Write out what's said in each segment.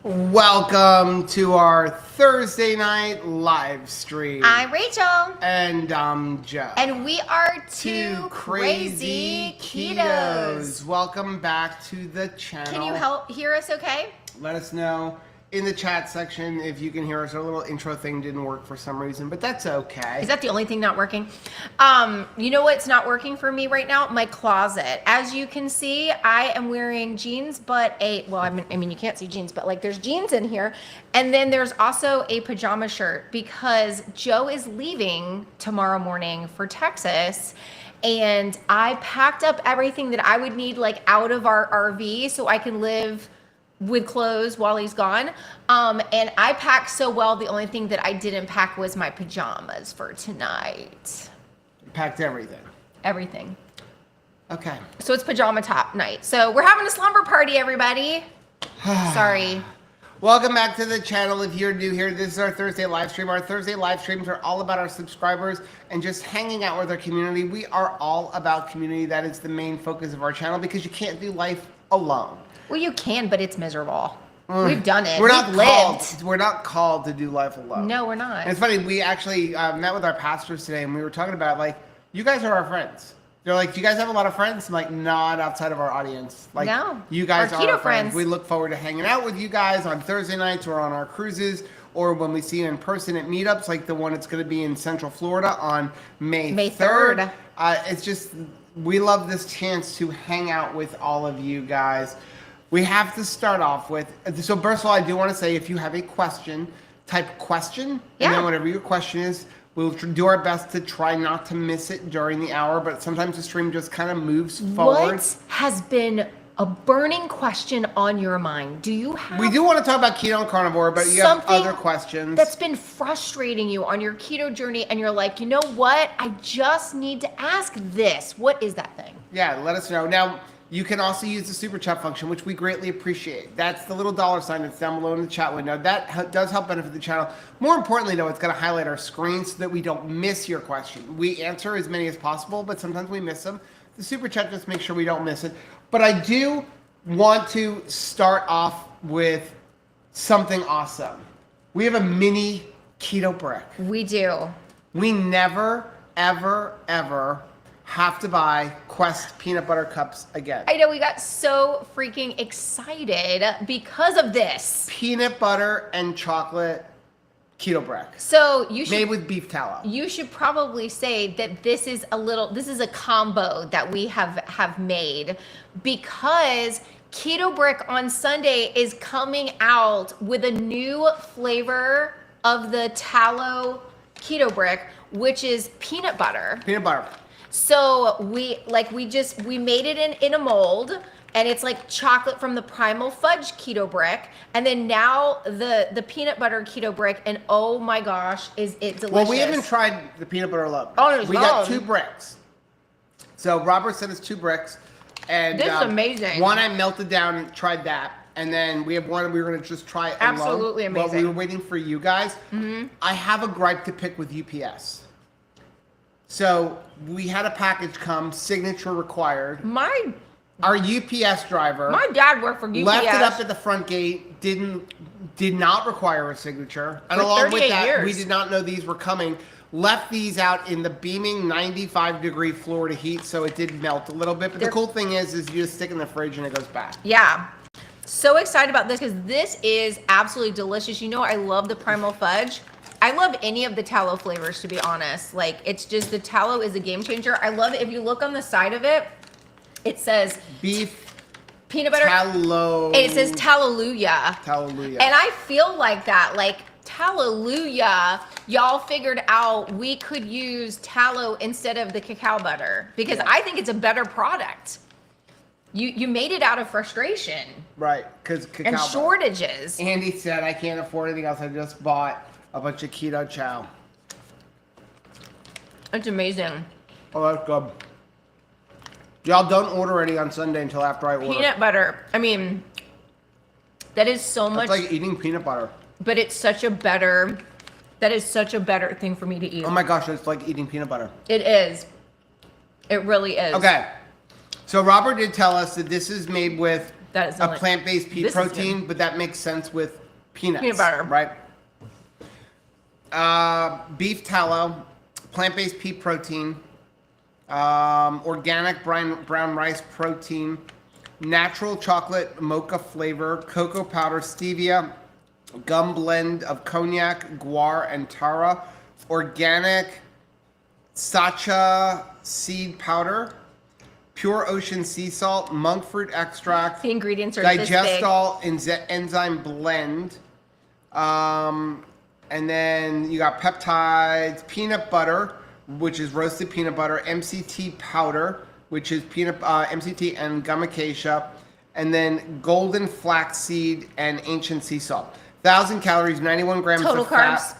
Welcome to our Thursday night live stream. I'm Rachel. And I'm Joe. And we are two crazy ketos. Welcome back to the channel. Can you hear us okay? Let us know in the chat section if you can hear us. Our little intro thing didn't work for some reason, but that's okay. Is that the only thing not working? You know what's not working for me right now? My closet. As you can see, I am wearing jeans, but I mean, you can't see jeans, but like there's jeans in here. And then there's also a pajama shirt because Joe is leaving tomorrow morning for Texas. And I packed up everything that I would need like out of our RV so I can live with clothes while he's gone. And I packed so well, the only thing that I didn't pack was my pajamas for tonight. Packed everything. Everything. Okay. So it's pajama top night. So we're having a slumber party, everybody. Sorry. Welcome back to the channel. If you're new here, this is our Thursday live stream. Our Thursday live streams are all about our subscribers and just hanging out with our community. We are all about community. That is the main focus of our channel because you can't do life alone. Well, you can, but it's miserable. We've done it. We're not called to do life alone. No, we're not. And it's funny. We actually met with our pastors today, and we were talking about like, you guys are our friends. They're like, do you guys have a lot of friends? I'm like, not outside of our audience. Like, no, you guys our are keto our friends. friends. We look forward to hanging out with you guys on Thursday nights or on our cruises, or when we see you in person at meetups, like the one that's going to be in Central Florida on May 3rd. It's just, we love this chance to hang out with all of you guys. We have to start off with, so first of all, I do want to say, if you have a question, type question, and then whatever your question is, we'll do our best to try not to miss it during the hour, but sometimes the stream just kind of moves forward. What has been a burning question on your mind? Do you have... We do want to talk about keto and carnivore, but you have other questions. That's been frustrating you on your keto journey, and you're like, you know what? I just need to ask this. What is that thing? Yeah, let us know. Now, you can also use the super chat function, which we greatly appreciate. That's the little $ sign that's down below in the chat window. That does help benefit the channel. More importantly, though, it's going to highlight our screen so that we don't miss your question. We answer as many as possible, but sometimes we miss them. The super chat just makes sure we don't miss it. But I do want to start off with something awesome. We have a mini keto brick. We do. We never, ever, ever have to buy Quest peanut butter cups again. I know, we got so freaking excited because of this. Peanut butter and chocolate keto brick. So you should, made with beef tallow. You should probably say that this is a combo that we have made because Keto Brick on Sunday is coming out with a new flavor of the tallow keto brick, which is peanut butter. Peanut butter. So we made it in a mold, and it's like chocolate from the Primal Fudge keto brick, and then now the peanut butter keto brick, and oh my gosh, is it delicious. Well, we haven't tried the peanut butter alone. Oh, we got 2 bricks. So Robert sent us 2 bricks, and this is amazing. One I melted down and tried that, and then we have one we were going to just try it alone. Absolutely amazing. While we were waiting for you guys. I have a gripe to pick with UPS. So we had a package come, signature required. Our UPS driver, my dad worked for UPS. Left it up at the front gate. Did not require a signature. And along with that, we did not know these were coming. Left these out in the beaming 95-degree Florida heat, so it did melt a little bit. But the cool thing is you just stick it in the fridge and it goes back. Yeah. So excited about this because this is absolutely delicious. You know, I love the Primal Fudge. I love any of the tallow flavors, to be honest. Like, it's just, the tallow is a game changer. I love it. If you look on the side of it, it says beef, peanut butter, tallow. And it says Tallelujah. Tallelujah. And I feel like that, like, Tallelujah, y'all figured out we could use tallow instead of the cacao butter because I think it's a better product. You made it out of frustration. Right, because cacao and shortages. Butter. Andy said, I can't afford anything else. I just bought a bunch of Keto Chow. It's amazing. Oh, that's good. Y'all don't order any on Sunday until after I order. Peanut butter. I mean, that is so much. It's like eating peanut butter. But it's such a better, that is such a better thing for me to eat. Oh my gosh, it's like eating peanut butter. It is. It really is. Okay. So Robert did tell us that this is made with That is a plant-based pea protein, but that makes sense with peanuts. Peanut butter. Right? Beef tallow, plant-based pea protein, organic brown rice protein, natural chocolate mocha flavor, cocoa powder, stevia, gum blend of cognac, guar, and tara, organic sacha seed powder, pure ocean sea salt, monk fruit extract. The ingredients are this big. Digestol enzyme blend. And then you got peptides, peanut butter, which is roasted peanut butter, MCT powder, which is MCT and gum acacia, and then golden flaxseed and ancient sea salt. 1,000 calories, 91 grams Total of carbs. fat.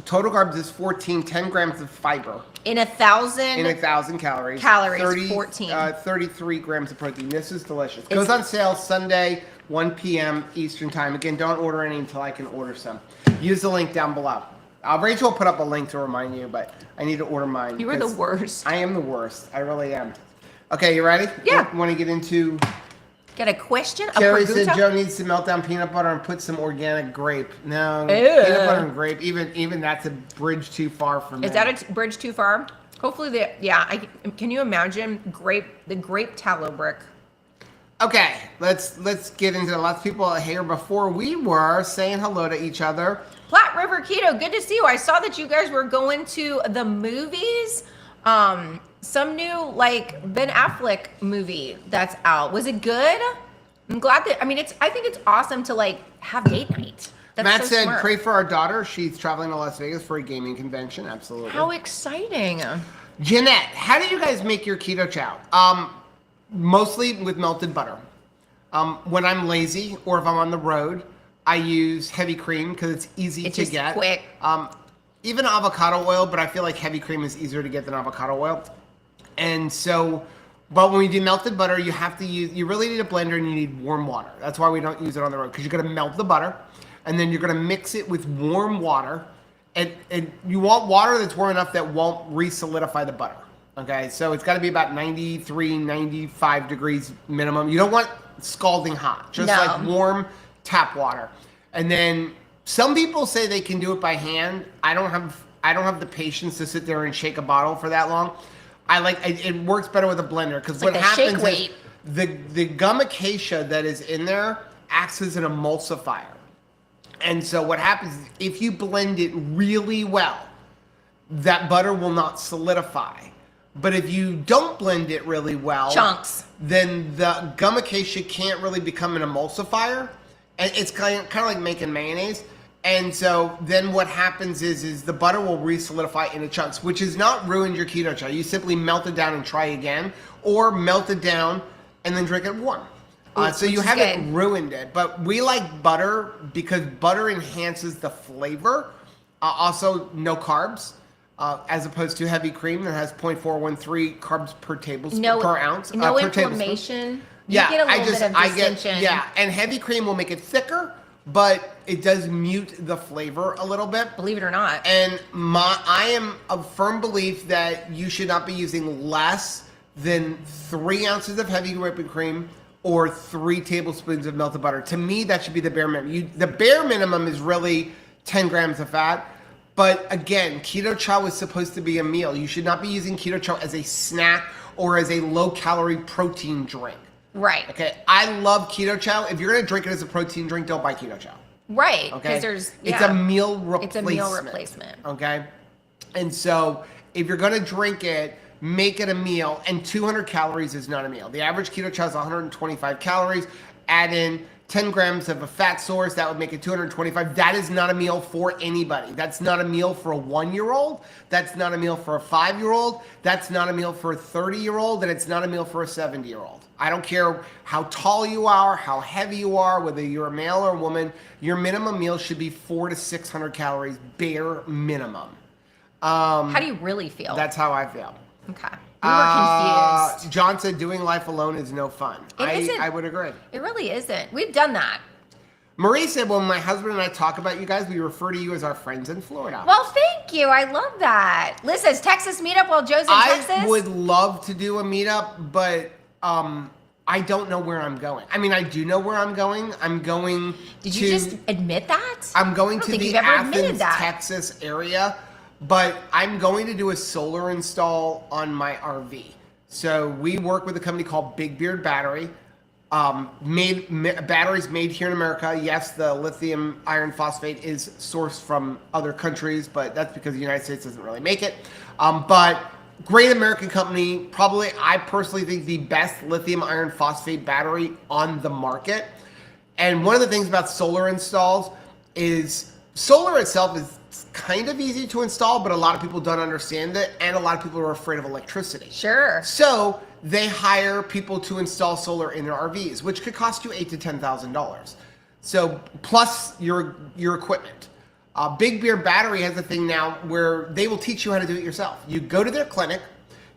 Total carbs is 14, 10 grams of fiber. In 1,000 calories. 14. 33 grams of protein. This is delicious. Goes on sale Sunday, 1 p.m. Eastern time. Again, don't order any until I can order some. Use the link down below. Rachel will put up a link to remind you, but I need to order mine. You are the worst. I am the worst. I really am. Okay, you ready? Yeah. Want to get into... Got a question? Carrie said Joe needs to melt down peanut butter and put some organic grape. No, Ew. Peanut butter and grape, even that's a bridge too far for me. Is that a bridge too far? Hopefully, can you imagine the grape tallow brick? Okay, let's get into it. Lots of people here before we were saying hello to each other. Platte River Keto, good to see you. I saw that you guys were going to the movies. Some new Ben Affleck movie that's out. Was it good? I'm glad that. I think it's awesome to have date night. That's Matt so said, smart. pray for our daughter. She's traveling to Las Vegas for a gaming convention. Absolutely. How exciting! Jeanette, how do you guys make your keto chow? Mostly with melted butter. When I'm lazy or if I'm on the road, I use heavy cream because it's easy to get. Quick. Even avocado oil, but I feel like heavy cream is easier to get than avocado oil. And so, but when you do melted butter, you really need a blender and you need warm water. That's why we don't use it on the road, because you're going to melt the butter and then you're going to mix it with warm water. And you want water that's warm enough that won't re-solidify the butter. Okay, so it's got to be about 93, 95 degrees minimum. You don't want scalding hot, just like warm tap water. And then some people say they can do it by hand. I don't have the patience to sit there and shake a bottle for that long. It works better with a blender, because what happens is the gum acacia that is in there acts as an emulsifier. And so what happens is if you blend it really well, that butter will not solidify. But if you don't blend it really well, chunks, then the gum acacia can't really become an emulsifier. And it's kind of like making mayonnaise. And so then what happens is the butter will re-solidify into chunks, which has not ruined your keto chow. You simply melt it down and try again, or melt it down and then drink it warm. So you haven't ruined it. But we like butter because butter enhances the flavor. Also, no carbs, as opposed to heavy cream that has 0.413 carbs per tablespoon per ounce. No per inflammation. You get a little bit of distension. And heavy cream will make it thicker, but it does mute the flavor a little bit. Believe it or not. And I am of firm belief that you should not be using less than 3 ounces of heavy whipping cream or 3 tablespoons of melted butter. To me, that should be the bare minimum. The bare minimum is really 10 grams of fat. But again, keto chow is supposed to be a meal. You should not be using keto chow as a snack or as a low-calorie protein drink. Right. Okay, I love keto chow. If you're going to drink it as a protein drink, don't buy keto chow. Right. Okay, Because it's a meal replacement. It's a meal replacement. Okay, and so if you're going to drink it, make it a meal. And 200 calories is not a meal. The average keto chow is 125 calories. Add in 10 grams of a fat source, that would make it 225. That is not a meal for anybody. That's not a meal for a 1-year-old. That's not a meal for a 5-year-old. That's not a meal for a 30-year-old. And it's not a meal for a 70-year-old. I don't care how tall you are, how heavy you are, whether you're a male or a woman, your minimum meal should be 400 to 600 calories, bare minimum. How do you really feel? That's how I feel. Okay. We were confused. John said doing life alone is no fun. I would agree. It really isn't. We've done that. Marie said, when my husband and I talk about you guys, we refer to you as our friends in Florida. Well, thank you. I love that. Liz says, Texas meetup while Joe's in Texas? I would love to do a meetup, but I don't know where I'm going. I mean, I do know where I'm going. Did you just admit that? I'm going to the Athens, Texas area, but I'm going to do a solar install on my RV. So we work with a company called Big Beard Battery. Batteries made here in America. Yes, the lithium iron phosphate is sourced from other countries, but that's because the United States doesn't really make it. But great American company, probably I personally think the best lithium iron phosphate battery on the market. And one of the things about solar installs is solar itself is kind of easy to install, but a lot of people don't understand it, and a lot of people are afraid of electricity. Sure. So they hire people to install solar in their RVs, which could cost you $8,000 to $10,000. So plus your equipment. Big Beard Battery has a thing now where they will teach you how to do it yourself. You go to their clinic,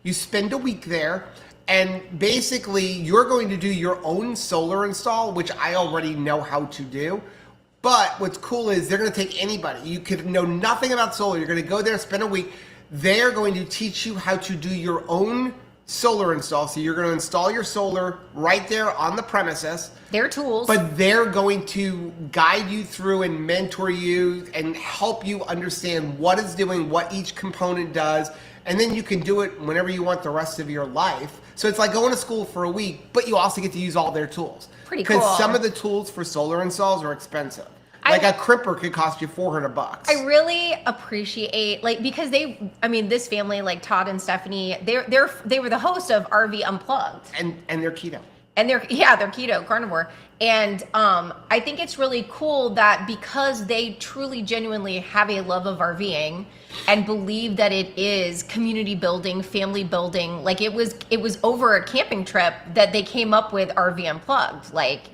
you spend a week there, and basically you're going to do your own solar install, which I already know how to do. But what's cool is they're going to take anybody. You could know nothing about solar. You're going to go there, spend a week. They're going to teach you how to do your own solar install. So you're going to install your solar right there on the premises. Their tools. But they're going to guide you through and mentor you and help you understand what it's doing, what each component does. And then you can do it whenever you want the rest of your life. So it's like going to school for a week, but you also get to use all their tools. Pretty cool. Because some of the tools for solar installs are expensive. Like a crimper could cost you $400. I really appreciate, like, because this family, like Todd and Stephanie, they were the host of RV Unplugged. And they're keto. And they're keto, carnivore. And I think it's really cool that because they truly, genuinely have a love of RVing and believe that it is community building, family building. Like it was over a camping trip that they came up with RV Unplugged. Like,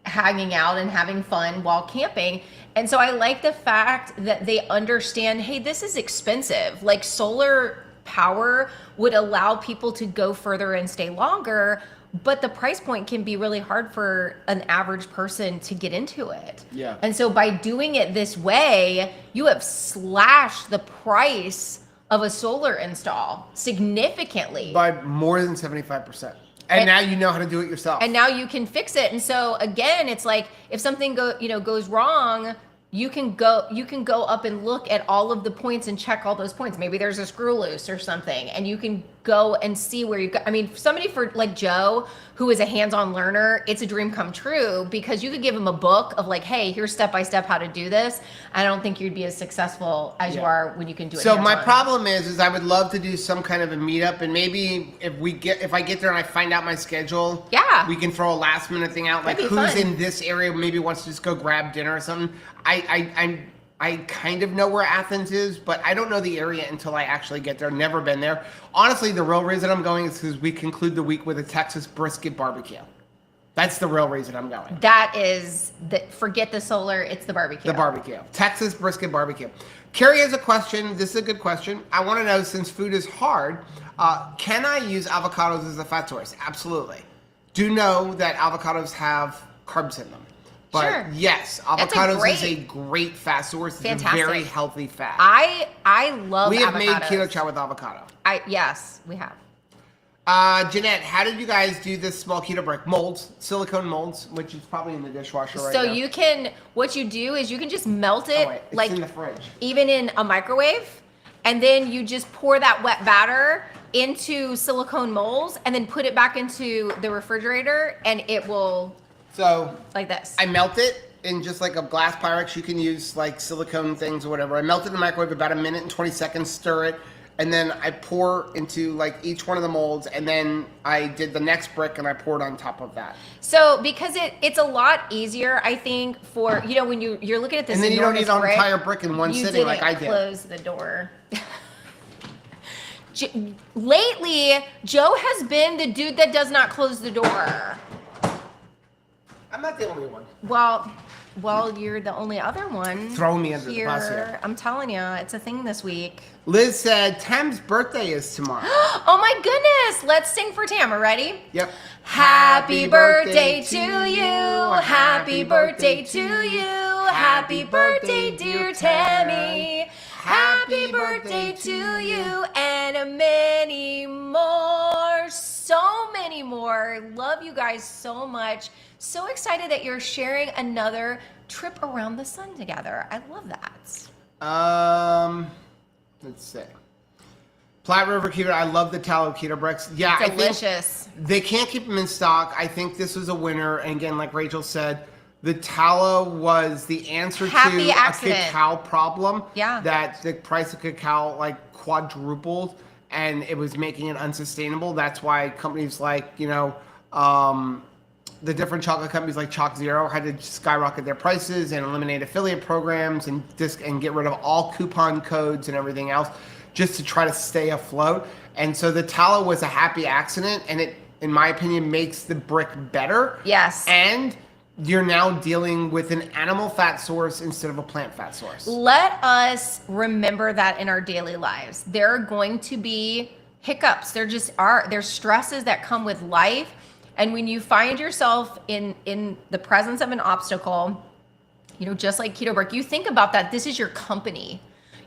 hanging out and having fun while camping. And so I like the fact that they understand, hey, this is expensive. Like solar power would allow people to go further and stay longer, but the price point can be really hard for an average person to get into it. Yeah. And so by doing it this way, you have slashed the price of a solar install significantly. By more than 75%. And now you know how to do it yourself. And now you can fix it. And so again, it's like if something goes wrong, you can go up and look at all of the points and check all those points. Maybe there's a screw loose or something, and you can go and see where you go. I mean, somebody for like Joe, who is a hands-on learner, it's a dream come true because you could give him a book of like, hey, here's step-by-step how to do this. I don't think you'd be as successful as you are when you can do it. So my problem is I would love to do some kind of a meetup, and maybe if I get there and I find out my schedule, we can throw a last minute thing out, like who's in this area, maybe wants to just go grab dinner or something. I kind of know where Athens is, but I don't know the area until I actually get there. Never been there. Honestly, the real reason I'm going is because we conclude the week with a Texas brisket barbecue. That's the real reason I'm going. That is forget the solar, it's the barbecue. The barbecue. Texas brisket barbecue. Carrie has a question. This is a good question. I want to know, since food is hard, can I use avocados as a fat source? Absolutely. Do know that avocados have carbs in them. But yes, avocados is a great fat source. It's a very healthy fat. I love avocados. We have made Keto Chow with avocado. Yes, we have. Jeanette, how did you guys do this small keto brick? Molds, silicone molds, which is probably in the dishwasher right now. So what you do is you can just melt it it's in the fridge. Even in a microwave, and then you just pour that wet batter into silicone molds and then put it back into the refrigerator and it will... So like this. I melt it in just like a glass Pyrex. You can use like silicone things or whatever. I melt it in the microwave about 1 minute and 20 seconds, stir it, and then I pour into like each one of the molds, and then I did the next brick and I poured on top of that. So because it's a lot easier, I think, for when you're looking at this, and then you don't need an entire brick in one sitting like I did. Close the door. Lately, Joe has been the dude that does not close the door. I'm not the only one. Well, you're the only other one. Throw me under the bus here. I'm telling you, it's a thing this week. Liz said Tam's birthday is tomorrow. Oh my goodness! Let's sing for Tam. Ready? Yep. Happy birthday to you. Happy birthday to you. Happy birthday, dear Tammy. Happy birthday to you and many more. So anymore. Love you guys so much. So excited that you're sharing another trip around the sun together. I love that. Let's see. Platte River Keto, I love the tallow keto bricks. Yeah, delicious. I think they can't keep them in stock. I think this was a winner. And again, like Rachel said, the tallow was the answer to a cacao problem. Yeah. That the price of cacao like quadrupled and it was making it unsustainable. That's why companies like, the different chocolate companies like Chalk Zero had to skyrocket their prices and eliminate affiliate programs and get rid of all coupon codes and everything else just to try to stay afloat. And so the tallow was a happy accident, and it, in my opinion, makes the brick better. Yes. And you're now dealing with an animal fat source instead of a plant fat source. Let us remember that in our daily lives. There are going to be hiccups. There just are. There's stresses that come with life. And when you find yourself in the presence of an obstacle, just like Keto Brick, you think about that. This is your company.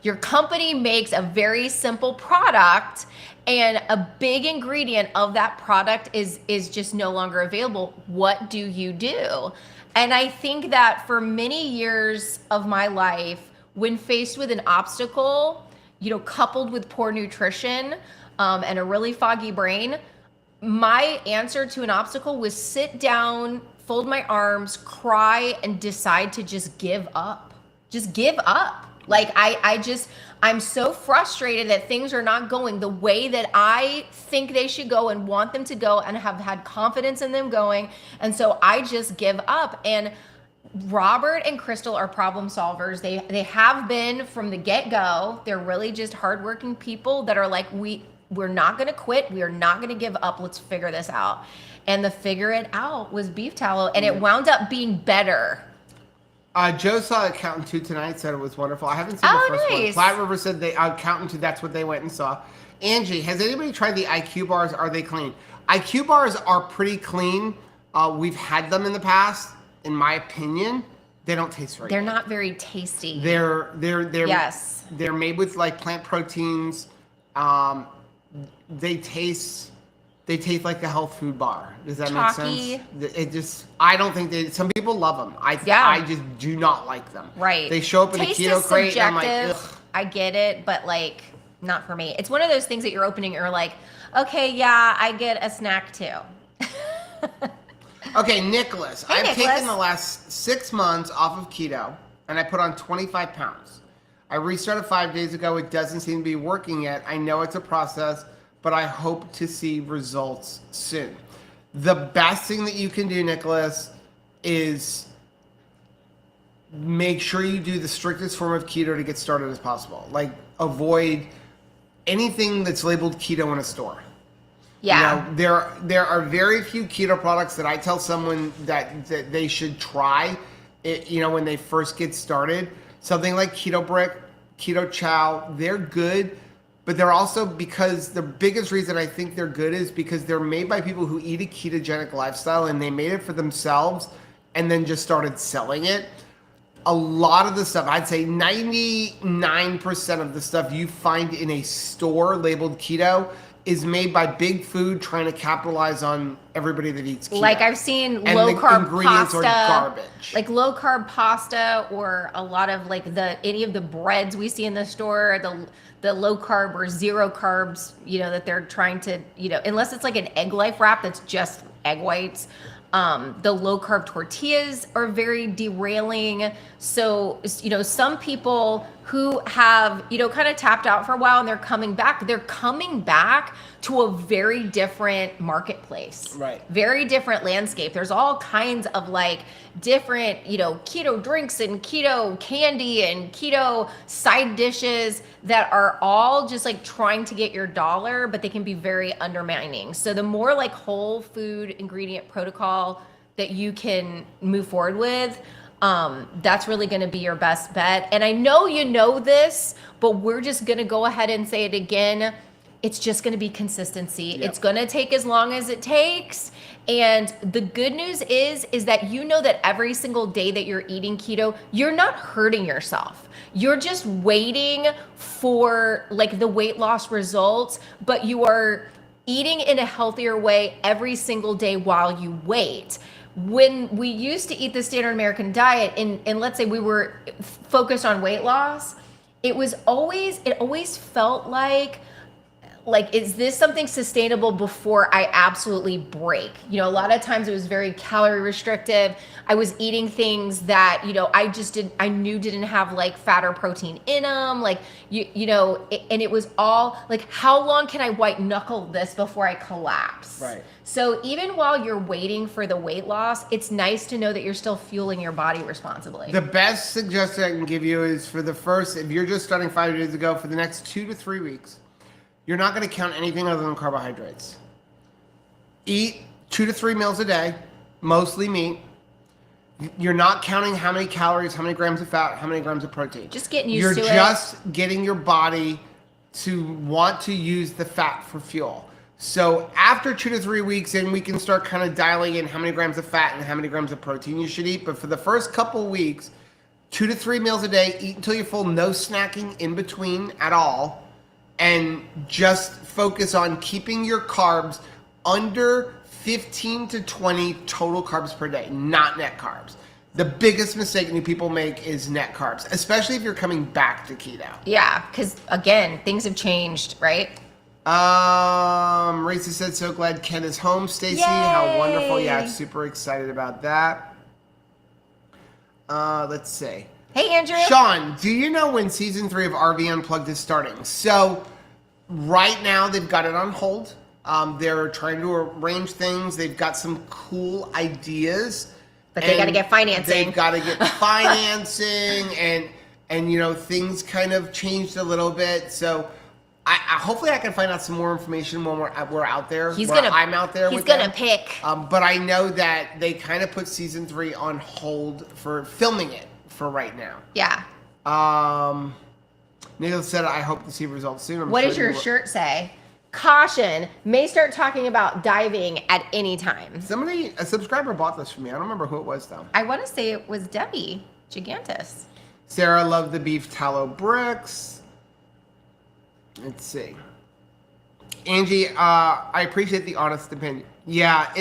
Your company makes a very simple product, and a big ingredient of that product is just no longer available. What do you do? And I think that for many years of my life, when faced with an obstacle, coupled with poor nutrition and a really foggy brain, my answer to an obstacle was sit down, fold my arms, cry, and decide to just give up. Just give up. Like I'm so frustrated that things are not going the way that I think they should go and want them to go and have had confidence in them going. And so I just give up. And Robert and Crystal are problem solvers. They have been from the get-go. They're really just hardworking people that are like, we're not going to quit. We are not going to give up. Let's figure this out. And the figure it out was beef tallow, and it wound up being better. Joe saw Accountant 2 tonight, said it was wonderful. I haven't seen the first one. Platte River said Accountant 2, that's what they went and saw. Angie, has anybody tried the IQ bars? Are they clean? IQ bars are pretty clean. We've had them in the past. In my opinion, they don't taste very good. They're not very tasty. They're yes. They're made with like plant proteins. They taste like a health food bar. Does that Chalky. make sense? I don't think some people love them. I just do not like them. Right. They show up in Taste a keto is crate and I'm subjective. like, ugh. I get it, but like, not for me. It's one of those things that you're opening and you're like, okay, yeah, I get a snack too. Okay, Nicholas. Hey, I've Nicholas. taken the last 6 months off of keto and I put on 25 pounds. I restarted 5 days ago. It doesn't seem to be working yet. I know it's a process, but I hope to see results soon. The best thing that you can do, Nicholas, is make sure you do the strictest form of keto to get started as possible. Like, avoid anything that's labeled keto in a store. Yeah. There are very few keto products that I tell someone that they should try, when they first get started. Something like Keto Brick, Keto Chow, they're good. But they're also, because the biggest reason I think they're good is because they're made by people who eat a ketogenic lifestyle and they made it for themselves and then just started selling it. A lot of the stuff, I'd say 99% of the stuff you find in a store labeled keto is made by big food trying to capitalize on everybody that eats keto. Like I've seen and low the carb ingredients pasta, are garbage. like low carb pasta, or a lot of like any of the breads we see in the store, the low carb or zero carbs, that they're trying to, unless it's like an egg life wrap that's just egg whites. The low carb tortillas are very derailing. So, some people who have, kind of tapped out for a while and they're coming back to a very different marketplace. Right. Very different landscape. There's all kinds of like different, keto drinks and keto candy and keto side dishes that are all just like trying to get your dollar, but they can be very undermining. So the more like whole food ingredient protocol that you can move forward with, that's really going to be your best bet. And I know you know this, but we're just going to go ahead and say it again. It's just going to be consistency. Yep. It's going to take as long as it takes. And the good news is that that every single day that you're eating keto, you're not hurting yourself. You're just waiting for like the weight loss results, but you are eating in a healthier way every single day while you wait. When we used to eat the standard American diet, and let's say we were focused on weight loss, it always felt like, is this something sustainable before I absolutely break? You know, a lot of times it was very calorie restrictive. I was eating things that, you know, I knew didn't have like fat or protein in them. Like, and it was all like, how long can I white knuckle this before I collapse? Right. So even while you're waiting for the weight loss, it's nice to know that you're still fueling your body responsibly. The best suggestion I can give you is if you're just starting 5 days ago, for the next 2 to 3 weeks, you're not going to count anything other than carbohydrates. Eat 2 to 3 meals a day, mostly meat. You're not counting how many calories, how many grams of fat, how many grams of protein. Just getting used to it. You're just getting your body to want to use the fat for fuel. So after 2 to 3 weeks in, we can start kind of dialing in how many grams of fat and how many grams of protein you should eat. But for the first couple weeks, 2 to 3 meals a day, eat until you're full, no snacking in between at all. And just focus on keeping your carbs under 15 to 20 total carbs per day, not net carbs. The biggest mistake new people make is net carbs, especially if you're coming back to keto. Yeah, because again, things have changed, right? Raisa said, so glad Ken is home. Stacy, how wonderful. Yeah, super excited about that. Let's see. Hey, Andrew. Sean, do you know when season 3 of RV Unplugged is starting? So right now they've got it on hold. They're trying to arrange things. They've got some cool ideas. But they got to get financing. They've got to get financing and you know, things kind of changed a little bit. So I hopefully I can find out some more information when we're out there. I'm out there. He's gonna pick. But I know that they kind of put season 3 on hold for filming it for right now. Yeah. Neil said, I hope to see results soon. What does your shirt say? Caution, may start talking about diving at any time. A subscriber bought this for me. I don't remember who it was though. I want to say it was Debbie Gigantus. Sarah loved the beef tallow bricks. Let's see. Angie, I appreciate the honest opinion. Yeah,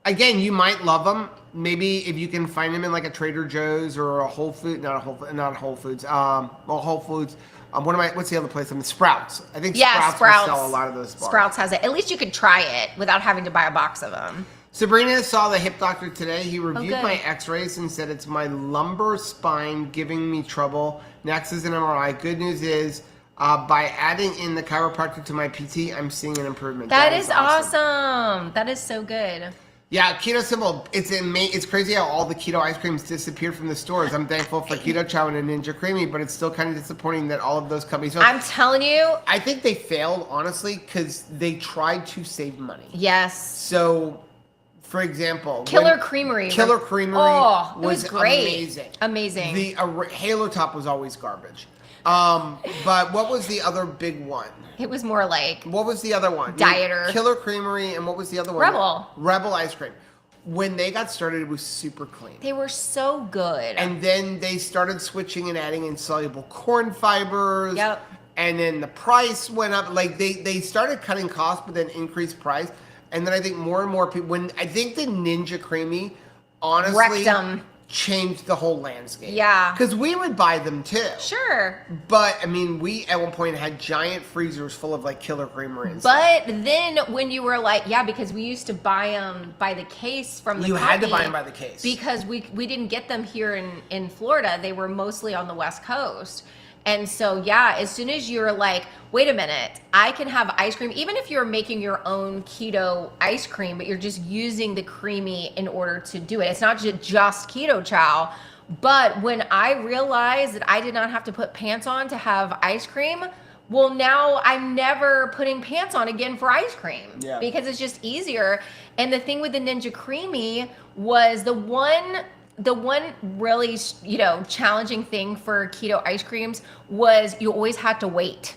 again, you might love them. Maybe if you can find them in like a Trader Joe's or a Whole Foods, not Whole Foods. Whole Foods. What's the other place? Sprouts. I think Sprouts will sell a lot of those bars. Sprouts has it. At least you could try it without having to buy a box of them. Sabrina saw the hip doctor today. He reviewed my x-rays and said it's my lumbar spine giving me trouble. Next is an MRI. Good news is, by adding in the chiropractor to my PT, I'm seeing an improvement. That is awesome. That is so good. Yeah, Keto Symbol. It's crazy how all the keto ice creams disappeared from the stores. I'm thankful for Keto Chow and a Ninja Creamy, but it's still kind of disappointing that all of those companies. I'm telling you. I think they failed, honestly, because they tried to save money. Yes. So, for example, Killer Creamery was great. Amazing. The Halo Top was always garbage. But what was the other big one? It was more like... What was the other one? Dieter. Killer Creamery, and what was the other one? Rebel Ice Cream. When they got started, it was super clean. They were so good. And then they started switching and adding in soluble corn fibers. Yep. And then the price went up. Like, they started cutting costs, but then increased price. And then I think more and more people... I think the Ninja Creamy, honestly... Wrecked them. Changed the whole landscape. Yeah. Because we would buy them too. Sure. But, I mean, we at one point had giant freezers full of like Killer Creamery and stuff. But then when you were like, yeah, because we used to buy them by the case from the company. You had to buy them by the case. Because we didn't get them here in Florida. They were mostly on the West Coast. And so, yeah, as soon as you're like, wait a minute, I can have ice cream, even if you're making your own keto ice cream, but you're just using the creamy in order to do it. It's not just Keto Chow. But when I realized that I did not have to put pants on to have ice cream, well, now I'm never putting pants on again for ice cream. Yeah. Because it's just easier. And the thing with the Ninja Creamy was the one really, challenging thing for keto ice creams was you always had to wait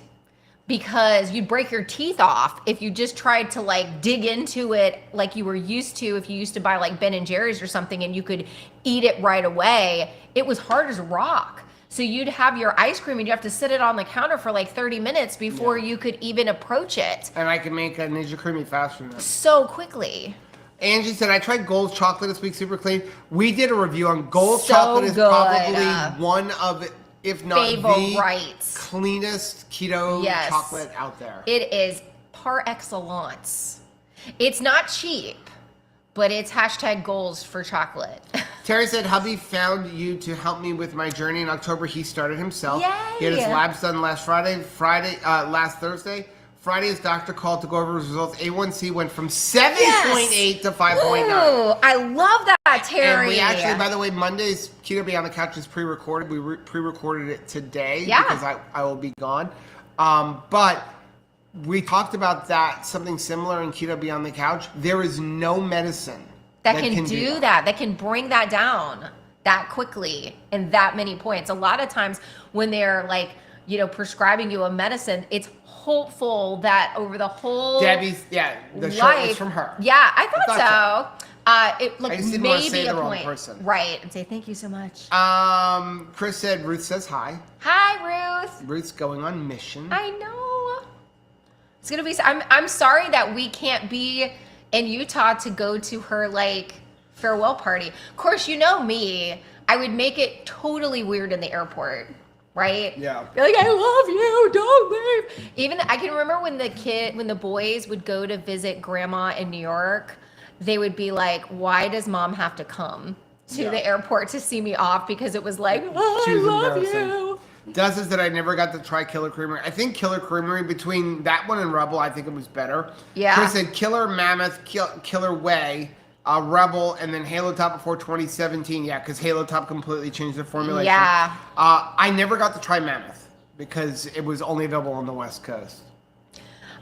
because you'd break your teeth off if you just tried to like dig into it like you were used to if you used to buy like Ben and Jerry's or something and you could eat it right away. It was hard as a rock. So you'd have your ice cream and you have to sit it on the counter for like 30 minutes before you could even approach it. And I can make a Ninja Creamy faster than that. So quickly. Angie said, I tried Gold's chocolate this week, super clean. We did a review on Gold's So chocolate is good. probably one of, if not Favorites. the cleanest keto chocolate out there. It is par excellence. It's not cheap, but it's hashtag goals for chocolate. Terry said, hubby found you to help me with my journey in October. He started himself. Yay. He had his labs done last last Thursday. Friday, his doctor called to go over his results. A1C went from 7.8 to 5.9. Ooh, I love that, Terry. And we actually, by the way, Monday's Keto Be on the Couch is pre-recorded. We pre-recorded it today because I will be gone. But we talked about that, something similar in Keto Be on the Couch. There is no medicine that can do that. That can bring that down that quickly in that many points. A lot of times when they're like, prescribing you a medicine, it's hopeful that over the whole Debbie's, the shirt is from her. Yeah, I thought so. It looked maybe a point. Person. Right, and say thank you so much. Chris said, Ruth says hi. Hi, Ruth. Ruth's going on mission. I know. It's gonna be. I'm sorry that we can't be in Utah to go to her farewell party. Of course, you know me. I would make it totally weird in the airport. Right? Yeah. Be like, I love you, don't leave. Even I can remember when the boys would go to visit grandma in New York, they would be like, why does mom have to come to the airport to see me off? Because it was like, I love you. Dust says that I never got to try Killer Creamery. I think Killer Creamery, between that one and Rebel, I think it was better. Yeah. Chris said Killer Mammoth, Killer Whey, Rebel, and then Halo Top before 2017. Yeah, because Halo Top completely changed the formulation. Yeah. I never got to try Mammoth because it was only available on the West Coast.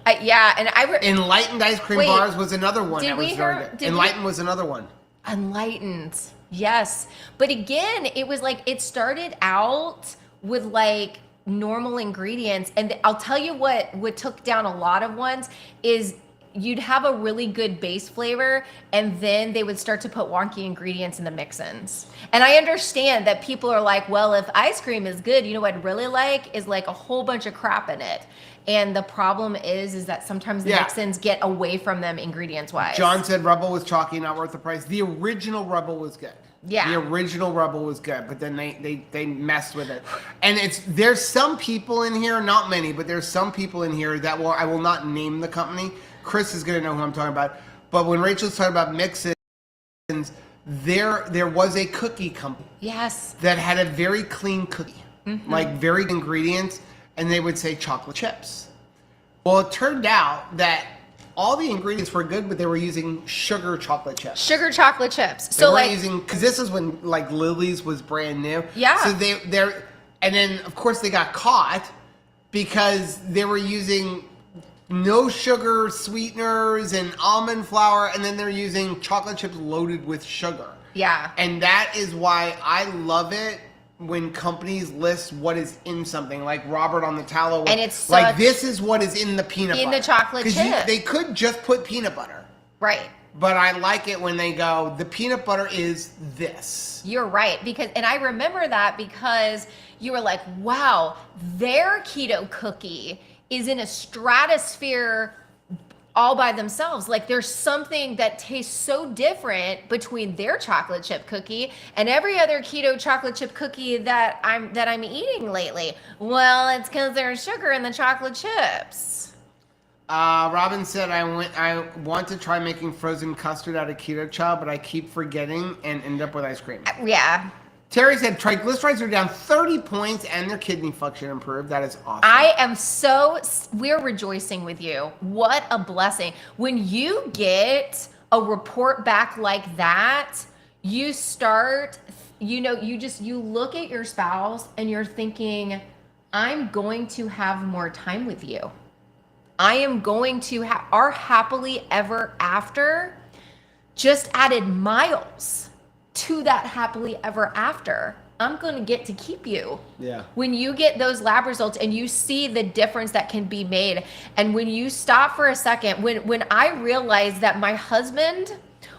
Enlightened ice cream bars was another one that was very good. Enlightened was another one. Enlightened, yes. But again, it was like it started out with like normal ingredients, and I'll tell you what took down a lot of ones is you'd have a really good base flavor, and then they would start to put wonky ingredients in the mix-ins. And I understand that people are like, well, if ice cream is good, you know what I'd really like is like a whole bunch of crap in it. And the problem is that sometimes the mix-ins get away from them ingredients-wise. John said Rebel was chalky, not worth the price. The original Rebel was good. Yeah. The original Rebel was good, but then they messed with it. And there's some people in here, not many, but there's some people in here that I will not name the company. Chris is going to know who I'm talking about. But when Rachel's talking about mix-ins, there was a cookie company. Yes. That had a very clean cookie, like very good ingredients, and they would say chocolate chips. Well, it turned out that all the ingredients were good, but they were using sugar chocolate chips. Sugar chocolate chips. So like using, because this is when like Lily's was brand new. Yeah. So they're, and then of course they got caught because they were using no sugar sweeteners and almond flour, and then they're using chocolate chips loaded with sugar. Yeah. And that is why I love it when companies list what is in something, like Robert on the tallow. And it's like, this is what is in the peanut butter. In the chocolate chip. They could just put peanut butter. Right. But I like it when they go, the peanut butter is this. You're right. And I remember that because you were like, wow, their keto cookie is in a stratosphere all by themselves. Like there's something that tastes so different between their chocolate chip cookie and every other keto chocolate chip cookie that I'm eating lately. Well, it's because there's sugar in the chocolate chips. Robin said, I want to try making frozen custard out of Keto Chow, but I keep forgetting and end up with ice cream. Yeah. Terry said triglycerides are down 30 points and their kidney function improved. That is awesome. We're rejoicing with you. What a blessing. When you get a report back like that, you start, you look at your spouse and you're thinking, I'm going to have more time with you. I am going to have our happily ever after just added miles to that happily ever after. I'm going to get to keep you. Yeah. When you get those lab results and you see the difference that can be made, and when you stop for a second, when I realized that my husband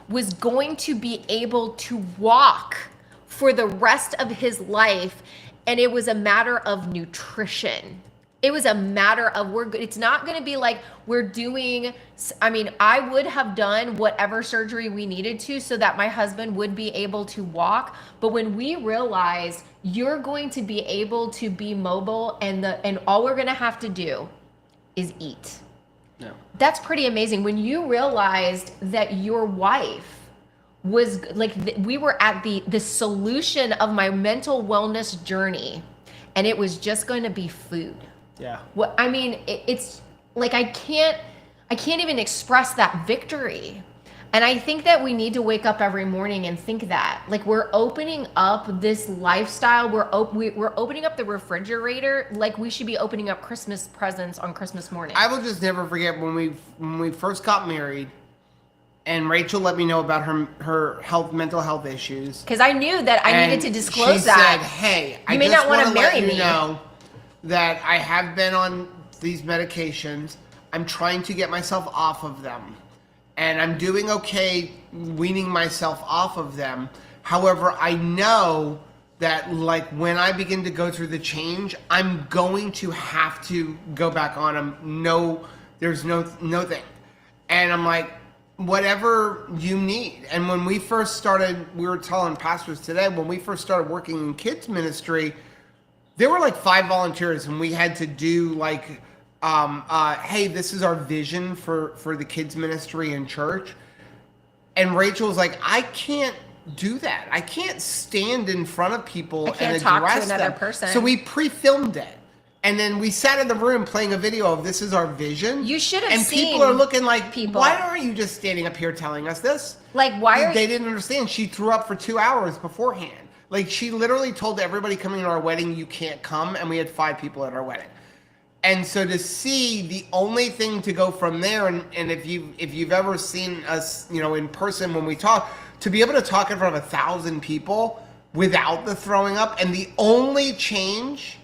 was going to be able to walk for the rest of his life and it was a matter of nutrition. It was a matter of it's not going to be like we're doing, I mean, I would have done whatever surgery we needed to so that my husband would be able to walk. But when we realized you're going to be able to be mobile and all we're going to have to do is eat. No. That's pretty amazing. When you realized that your wife was like, we were at the solution of my mental wellness journey, and it was just going to be food. Yeah. What I mean, it's like I can't even express that victory. And I think that we need to wake up every morning and think that, like, we're opening up this lifestyle. We're opening up the refrigerator like we should be opening up Christmas presents on Christmas morning. I will just never forget when we first got married, and Rachel let me know about her mental health issues. Because I knew that I needed to disclose that. She said, "Hey, you may not want to marry me. Know that I have been on these medications. I'm trying to get myself off of them. And I'm doing okay weaning myself off of them. However, I know that like when I begin to go through the change, I'm going to have to go back on them. No, there's no thing." And I'm like, whatever you need. And when we first started, we were telling pastors today, when we first started working in kids ministry, there were like 5 volunteers, and we had to do like, hey, this is our vision for the kids ministry in church. And Rachel was like, I can't do that. I can't stand in front of people and address talk to another them. person. So we pre-filmed it. And then we sat in the room playing a video of this is our vision. You should have seen. And seen people are looking like, people. Why aren't you just standing up here telling us this? Like, why are they didn't understand. She threw up for 2 hours beforehand. Like, she literally told everybody coming to our wedding, you can't come. And we had 5 people at our wedding. And so to see the only thing to go from there, and if you've ever seen us, you know, in person when we talk, to be able to talk in front of 1,000 people without the throwing up, and the only change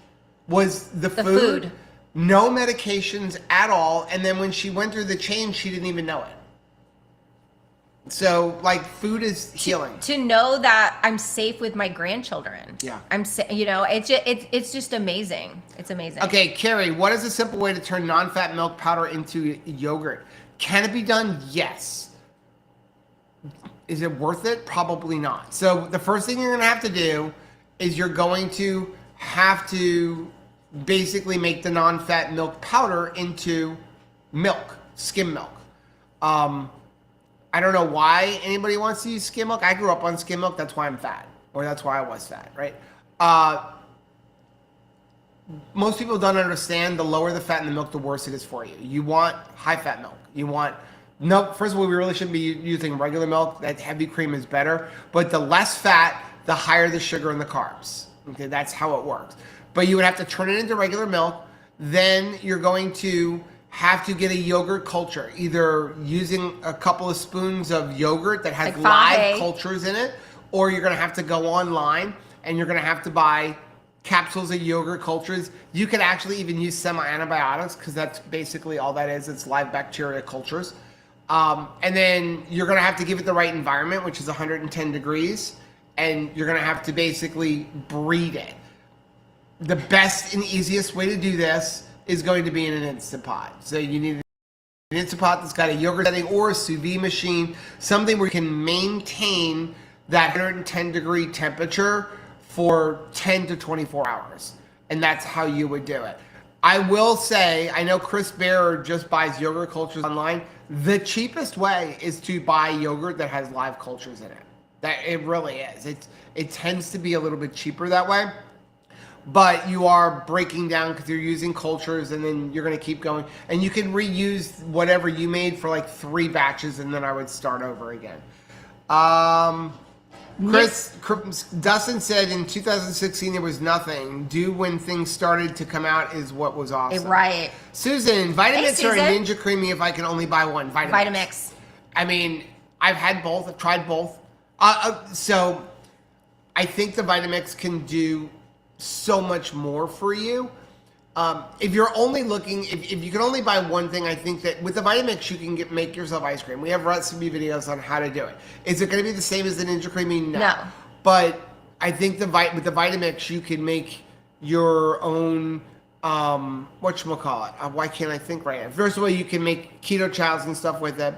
was the food, no medications at all. And then when she went through the change, she didn't even know it. So, like, food is healing. To know that I'm safe with my grandchildren. Yeah. You know, it's just amazing. It's amazing. Okay, Carrie, what is a simple way to turn non-fat milk powder into yogurt? Can it be done? Yes. Is it worth it? Probably not. So the first thing you're going to have to do is you're going to have to basically make the non-fat milk powder into milk, skim milk. I don't know why anybody wants to use skim milk. I grew up on skim milk. That's why I'm fat, or that's why I was fat, right? Most people don't understand the lower the fat in the milk, the worse it is for you. You want high fat milk. You want, no, first of all, we really shouldn't be using regular milk. That heavy cream is better. But the less fat, the higher the sugar and the carbs. Okay, that's how it works. But you would have to turn it into regular milk. Then you're going to have to get a yogurt culture, either using a couple of spoons of yogurt that has like live cultures in it, or you're going to have to go online and you're going to have to buy capsules of yogurt cultures. You could actually even use semi-antibiotics because that's basically all that is. It's live bacteria cultures. And then you're going to have to give it the right environment, which is 110 degrees, and you're going to have to basically breed it. The best and easiest way to do this is going to be in an Instant Pot. So you need an Instant Pot that's got a yogurt setting or a sous vide machine, something where you can maintain that 110 degree temperature for 10 to 24 hours. And that's how you would do it. I will say, I know Chris Bear just buys yogurt cultures online. The cheapest way is to buy yogurt that has live cultures in it. That it really is. It tends to be a little bit cheaper that way. But you are breaking down because you're using cultures, and then you're going to keep going. And you can reuse whatever you made for like 3 batches, and then I would start over again. Dustin said in 2016 there was nothing. Do when things started to come out is what was awesome. Right. Susan, Vitamix or a Ninja Creamy if I can only buy one? Vitamix. I mean, I've had both. I've tried both. So I think the Vitamix can do so much more for you. If you're only looking, if you can only buy one thing, I think that with the Vitamix you can make yourself ice cream. We have recipe videos on how to do it. Is it going to be the same as the Ninja Creamy? No. But I think with the Vitamix you can make your own whatchamacallit. Why can't I think right now? First of all, you can make keto chows and stuff with it.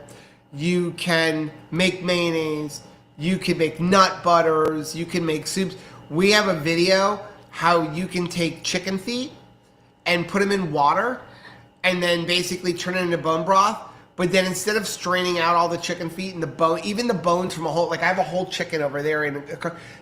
You can make mayonnaise. You can make nut butters. You can make soups. We have a video how you can take chicken feet and put them in water and then basically turn it into bone broth. But then instead of straining out all the chicken feet and the bone, even the bones from a whole, like I have a whole chicken over there, and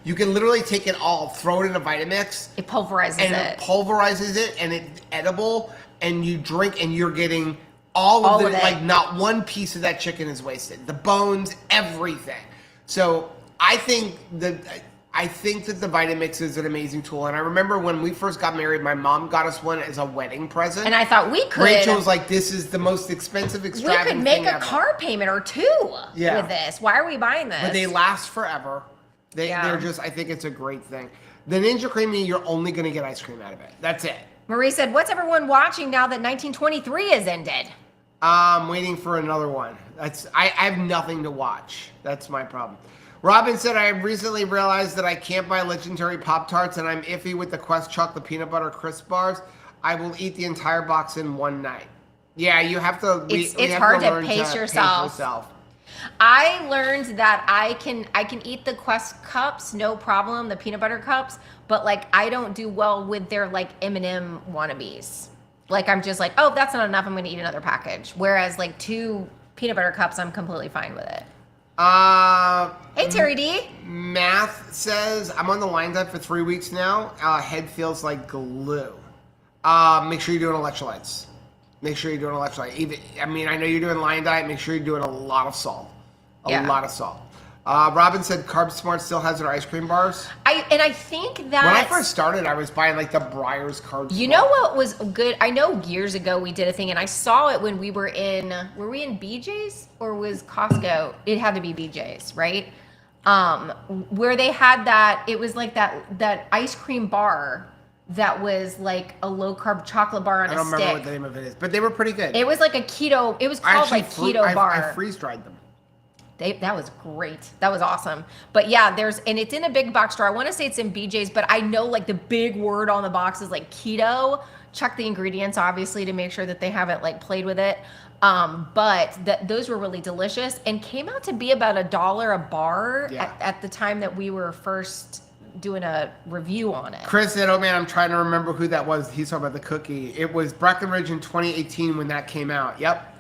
you can literally take it all, throw it in a Vitamix. It pulverizes it. And it pulverizes it, and it's edible, and you drink, and you're getting all of it. Like not one piece of that chicken is wasted. The bones, everything. So I think that the Vitamix is an amazing tool. And I remember when we first got married, my mom got us one as a wedding present. And I thought we could. Rachel was like, this is the most expensive, extravagant thing we could make a ever. car payment or two with this. Why are we buying this? But they last forever. They're just, I think it's a great thing. The Ninja Creamy, you're only going to get ice cream out of it. That's it. Marie said, what's everyone watching now that 1923 has ended? I'm waiting for another one. I have nothing to watch. That's my problem. Robin said, I recently realized that I can't buy legendary Pop-Tarts and I'm iffy with the Quest chocolate peanut butter crisp bars. I will eat the entire box in one night. Yeah, you have to. It's hard to pace yourself. I learned that I can eat the Quest cups, no problem, the peanut butter cups, but like I don't do well with their like M&M wannabes. Like I'm just like, oh, that's not enough, I'm gonna eat another package. Whereas like 2 peanut butter cups, I'm completely fine with it. Hey Terry D. Math says, I'm on the Lyons diet for 3 weeks now. Head feels like glue. Make sure you're doing electrolytes. I know you're doing Lyons diet. Make sure you're doing a lot of salt. A lot of salt. Robin said Carb Smart still has their ice cream bars. I think that when I first started, I was buying like the Breyers Carb Smart. You know what was good? I know years ago we did a thing, and I saw it when we were in. Were we in BJ's or was Costco? It had to be BJ's, right? Where they had that. It was like that ice cream bar that was like a low carb chocolate bar on a stick. I don't remember what the name of it is, but they were pretty good. It was like a keto. It was called like keto bar. I freeze dried them. That was great. That was awesome. But yeah, and it's in a big box store. I want to say it's in BJ's, but I know like the big word on the box is like keto. Check the ingredients, obviously, to make sure that they haven't like played with it. But those were really delicious and came out to be about $1 a bar at the time that we were first doing a review on it. Chris said, oh man, I'm trying to remember who that was. He's talking about the cookie. It was Breckenridge in 2018 when that came out. Yep.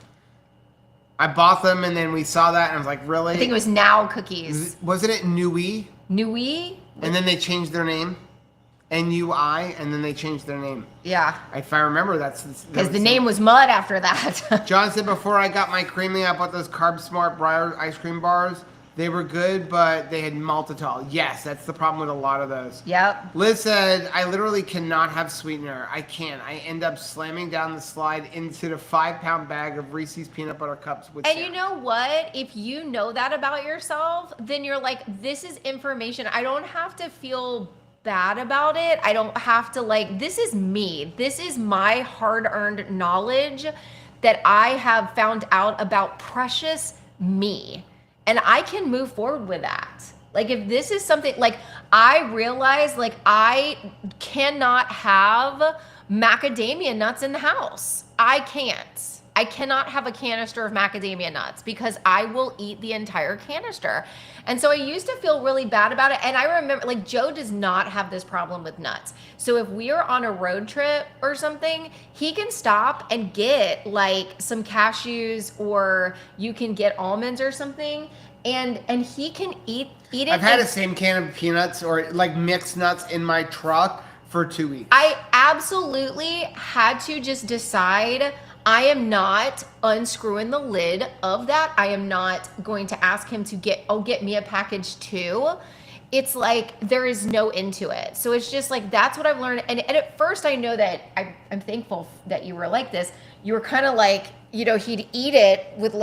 I bought them and then we saw that and I was like, really? I think it was Now Cookies. Wasn't it Nui? Nui? And then they changed their name. N-U-I, and then they changed their name. Yeah. If I remember, that's... Because the name was Mud after that. John said, before I got my creamy, I bought those Carb Smart Breyers ice cream bars. They were good, but they had maltitol. Yes, that's the problem with a lot of those. Yep. Liz said, I literally cannot have sweetener. I can't. I end up slamming down the slide into the 5-pound bag of Reese's peanut butter cups with And you know what? If you know that about yourself, then you're like, this is information. I don't have to feel bad about it. I don't have to this is me. This is my hard-earned knowledge that I have found out about precious me. And I can move forward with that. Like if this is something I realize I cannot have macadamia nuts in the house. I can't. I cannot have a canister of macadamia nuts because I will eat the entire canister. And so I used to feel really bad about it. And I remember Joe does not have this problem with nuts. So if we are on a road trip or something, he can stop and get some cashews or you can get almonds or something. And he can eat it. I've had the same can of peanuts or mixed nuts in my truck for 2 weeks. I absolutely had to just decide I am not unscrewing the lid of that. I am not going to ask him to get me a package too. It's there is no end to it. So it's just that's what I've learned. And at first I know that I'm thankful that you were like this. You were kind of he'd eat it with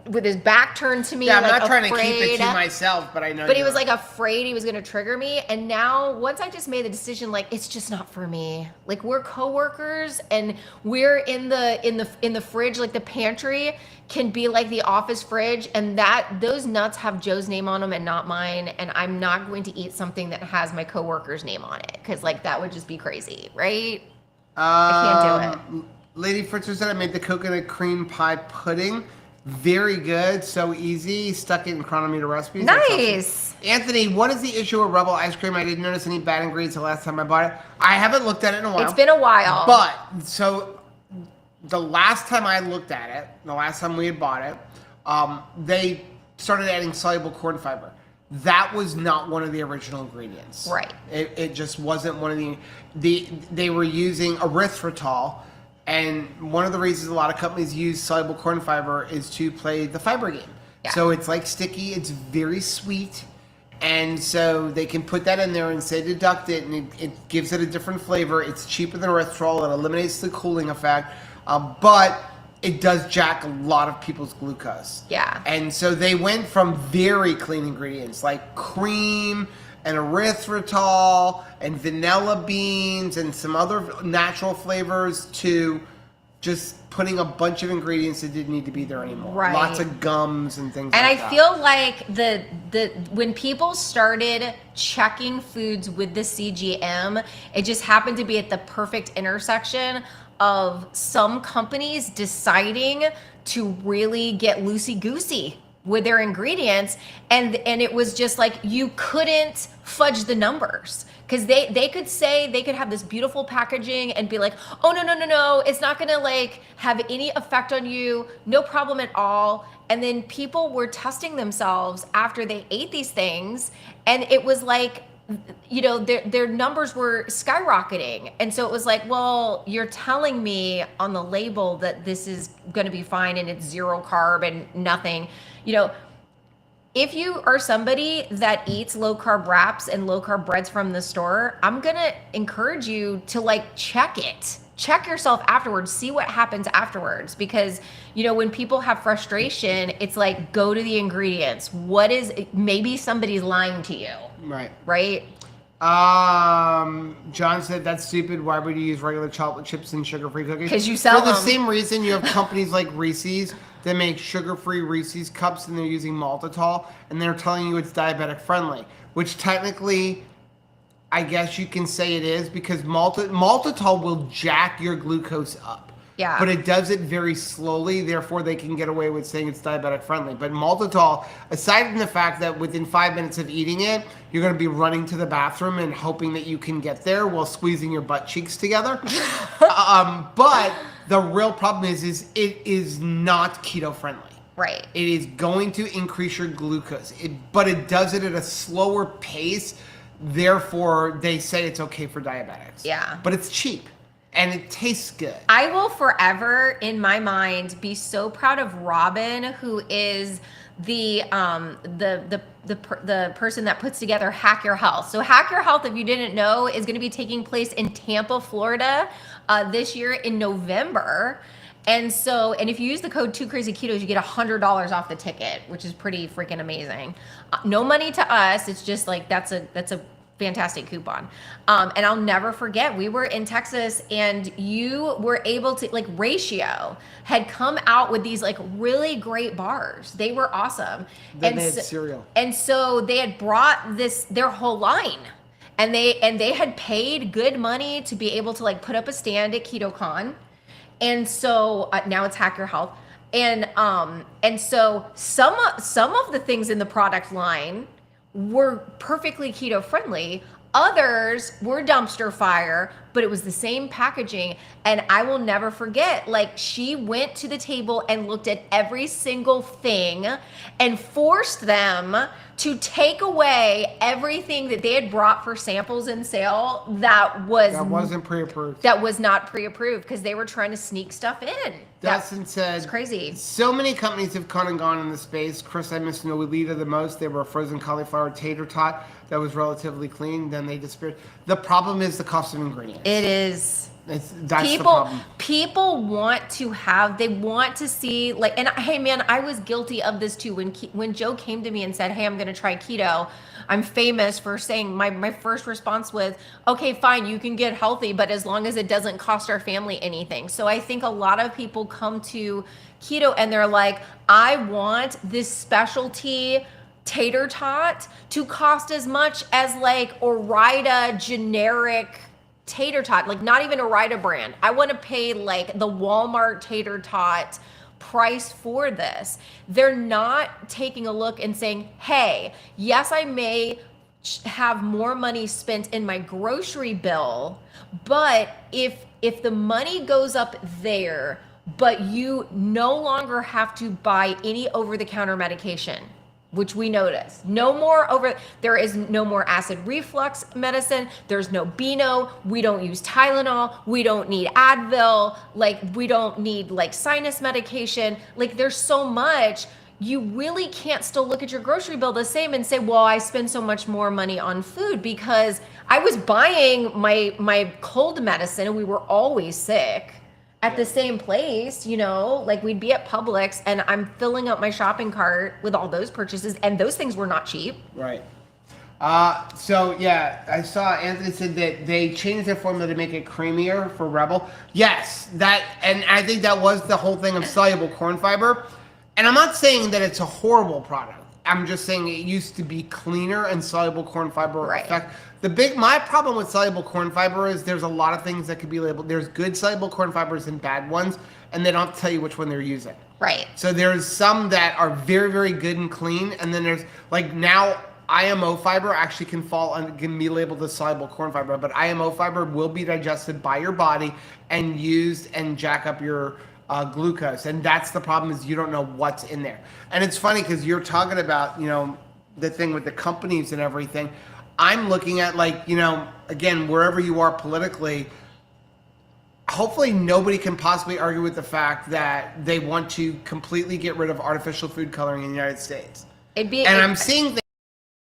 with his back turned to me. Yeah, I'm like, not trying to afraid. keep it to myself, but I know. But he was like afraid he was going to trigger me. And now once I just made the decision, like, it's just not for me. Like, we're coworkers and we're in the fridge, like the pantry can be like the office fridge, and those nuts have Joe's name on them and not mine. And I'm not going to eat something that has my coworker's name on it, because like that would just be crazy, right? I can't do it. Lady Fritzer said I made the coconut cream pie pudding. Very good, so easy. Stuck it in Chronometer recipes. Nice. Anthony, what is the issue with Rebel ice cream? I didn't notice any bad ingredients the last time I bought it. I haven't looked at it in a while. It's been a while. But so the last time I looked at it, the last time we had bought it, they started adding soluble corn fiber. That was not one of the original ingredients. Right. It just wasn't one of they were using erythritol, and one of the reasons a lot of companies use soluble corn fiber is to play the fiber game. Yeah. So it's like sticky, it's very sweet, and so they can put that in there and say deduct it, and it gives it a different flavor. It's cheaper than erythritol, it eliminates the cooling effect, but it does jack a lot of people's glucose. Yeah. And so they went from very clean ingredients like cream and erythritol and vanilla beans and some other natural flavors to just putting a bunch of ingredients that didn't need to be there anymore. Right. Lots of gums and things and like that. I feel like the when people started checking foods with the CGM, it just happened to be at the perfect intersection of some companies deciding to really get loosey-goosey with their ingredients, and it was just like you couldn't fudge the numbers, because they could say, they could have this beautiful packaging and be like, oh no, it's not gonna like have any effect on you, no problem at all. And then people were testing themselves after they ate these things, and it was like, you know, their numbers were skyrocketing. And so it was like, well, you're telling me on the label that this is going to be fine and it's 0 carb and nothing. You know, if you are somebody that eats low carb wraps and low carb breads from the store, I'm going to encourage you to like check it. Check yourself afterwards, see what happens afterwards, because, you know, when people have frustration, it's like, go to the ingredients. What is, maybe somebody's lying to you. Right? John said, that's stupid. Why would you use regular chocolate chips and sugar-free cookies? Because you sell them. For the same reason you have companies like Reese's that make sugar-free Reese's cups, and they're using maltitol, and they're telling you it's diabetic friendly, which technically, I guess you can say it is, because maltitol will jack your glucose up. Yeah. But it does it very slowly, therefore they can get away with saying it's diabetic friendly. But maltitol, aside from the fact that within 5 minutes of eating it, you're going to be running to the bathroom and hoping that you can get there while squeezing your butt cheeks together. But the real problem is it is not keto friendly. Right. It is going to increase your glucose, but it does it at a slower pace. Therefore, they say it's okay for diabetics. Yeah. But it's cheap. And it tastes good. I will forever, in my mind, be so proud of Robin, who is the person that puts together Hack Your Health. So Hack Your Health, if you didn't know, is going to be taking place in Tampa, Florida, this year in November. And so, and if you use the code 2crazyketos, you get $100 off the ticket, which is pretty freaking amazing. No money to us. It's just like, that's a fantastic coupon. And I'll never forget, we were in Texas and you were able to, like, Ratio had come out with these like really great bars. They were awesome. Then they had cereal. And so they had brought their whole line, and they had paid good money to be able to like put up a stand at KetoCon. And so now it's Hack Your Health. And so some of the things in the product line were perfectly keto friendly. Others were dumpster fire, but it was the same packaging. And I will never forget, like, she went to the table and looked at every single thing and forced them to take away everything that they had brought for samples and sale that wasn't pre-approved. That was not pre-approved, because they were trying to sneak stuff in. Dustin said, it's crazy. So many companies have come and gone in the space. Chris, I miss Nolita the most. They were a frozen cauliflower tater tot that was relatively clean. Then they disappeared. The problem is the cost of ingredients. It is. That's the problem. People want to see, like, and hey man, I was guilty of this too. When Joe came to me and said, hey, I'm going to try keto, I'm famous for saying my first response was, okay, fine, you can get healthy, but as long as it doesn't cost our family anything. So I think a lot of people come to keto and they're like, I want this specialty tater tot to cost as much as like Ore-Ida generic tater tot, like not even Ore-Ida brand. I want to pay like the Walmart tater tot price for this. They're not taking a look and saying, hey, yes, I may have more money spent in my grocery bill, but if the money goes up there, but you no longer have to buy any over-the-counter medication, which we notice. There is no more acid reflux medicine. There's no Beano. We don't use Tylenol. We don't need Advil. Like, we don't need like sinus medication. Like, there's so much. You really can't still look at your grocery bill the same and say, well, I spend so much more money on food because I was buying my cold medicine and we were always sick at the same place, you know, like we'd be at Publix and I'm filling up my shopping cart with all those purchases, and those things were not cheap. Right. So yeah, I saw Anthony said that they changed their formula to make it creamier for Rebel. Yes, and I think that was the whole thing of soluble corn fiber. And I'm not saying that it's a horrible product. I'm just saying it used to be cleaner and soluble corn fiber effect. My problem with soluble corn fiber is there's a lot of things that could be labeled. There's good soluble corn fibers and bad ones, and they don't tell you which one they're using. Right. So there's some that are very, very good and clean, and then there's like now IMO fiber actually can be labeled as soluble corn fiber, but IMO fiber will be digested by your body and used and jack up your glucose, and that's the problem, is you don't know what's in there. And it's funny because you're talking about, you know, the thing with the companies and everything. I'm looking at, like, you know, again, wherever you are politically, hopefully nobody can possibly argue with the fact that they want to completely get rid of artificial food coloring in the United States. I'm seeing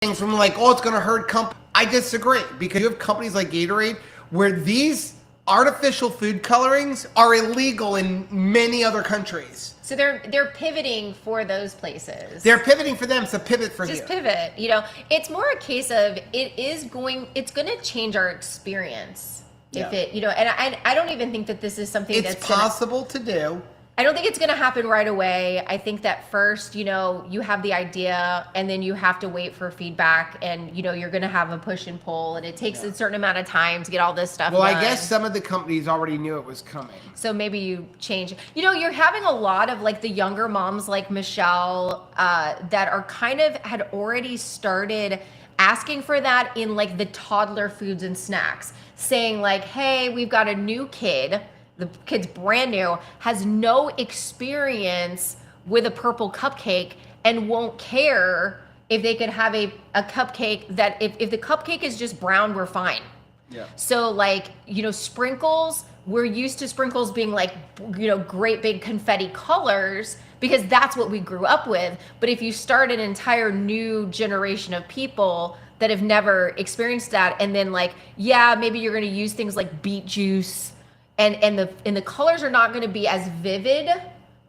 things from like, oh, it's going to hurt companies. I disagree, because you have companies like Gatorade where these artificial food colorings are illegal in many other countries. So they're pivoting for those places. They're pivoting for them. It's a pivot for you. Just pivot. You know, it's more a case of it's going to change our experience. Yeah. If it, you know, and I don't even think that this is something that's possible to do. I don't think it's going to happen right away. I think that first, you know, you have the idea and then you have to wait for feedback, and, you know, you're going to have a push and pull, and it takes a certain amount of time to get all this stuff done. I guess some of the companies already knew it was coming. So maybe you change. You know, you're having a lot of like the younger moms like Michelle that are kind of had already started asking for that in like the toddler foods and snacks, saying like, hey, we've got a new kid. The kid's brand new, has no experience with a purple cupcake, and won't care if they could have a cupcake that if the cupcake is just brown, we're fine. Yeah. So like, you know, sprinkles, we're used to sprinkles being like, you know, great big confetti colors because that's what we grew up with. But if you start an entire new generation of people that have never experienced that, and then like, yeah, maybe you're going to use things like beet juice, and the colors are not going to be as vivid,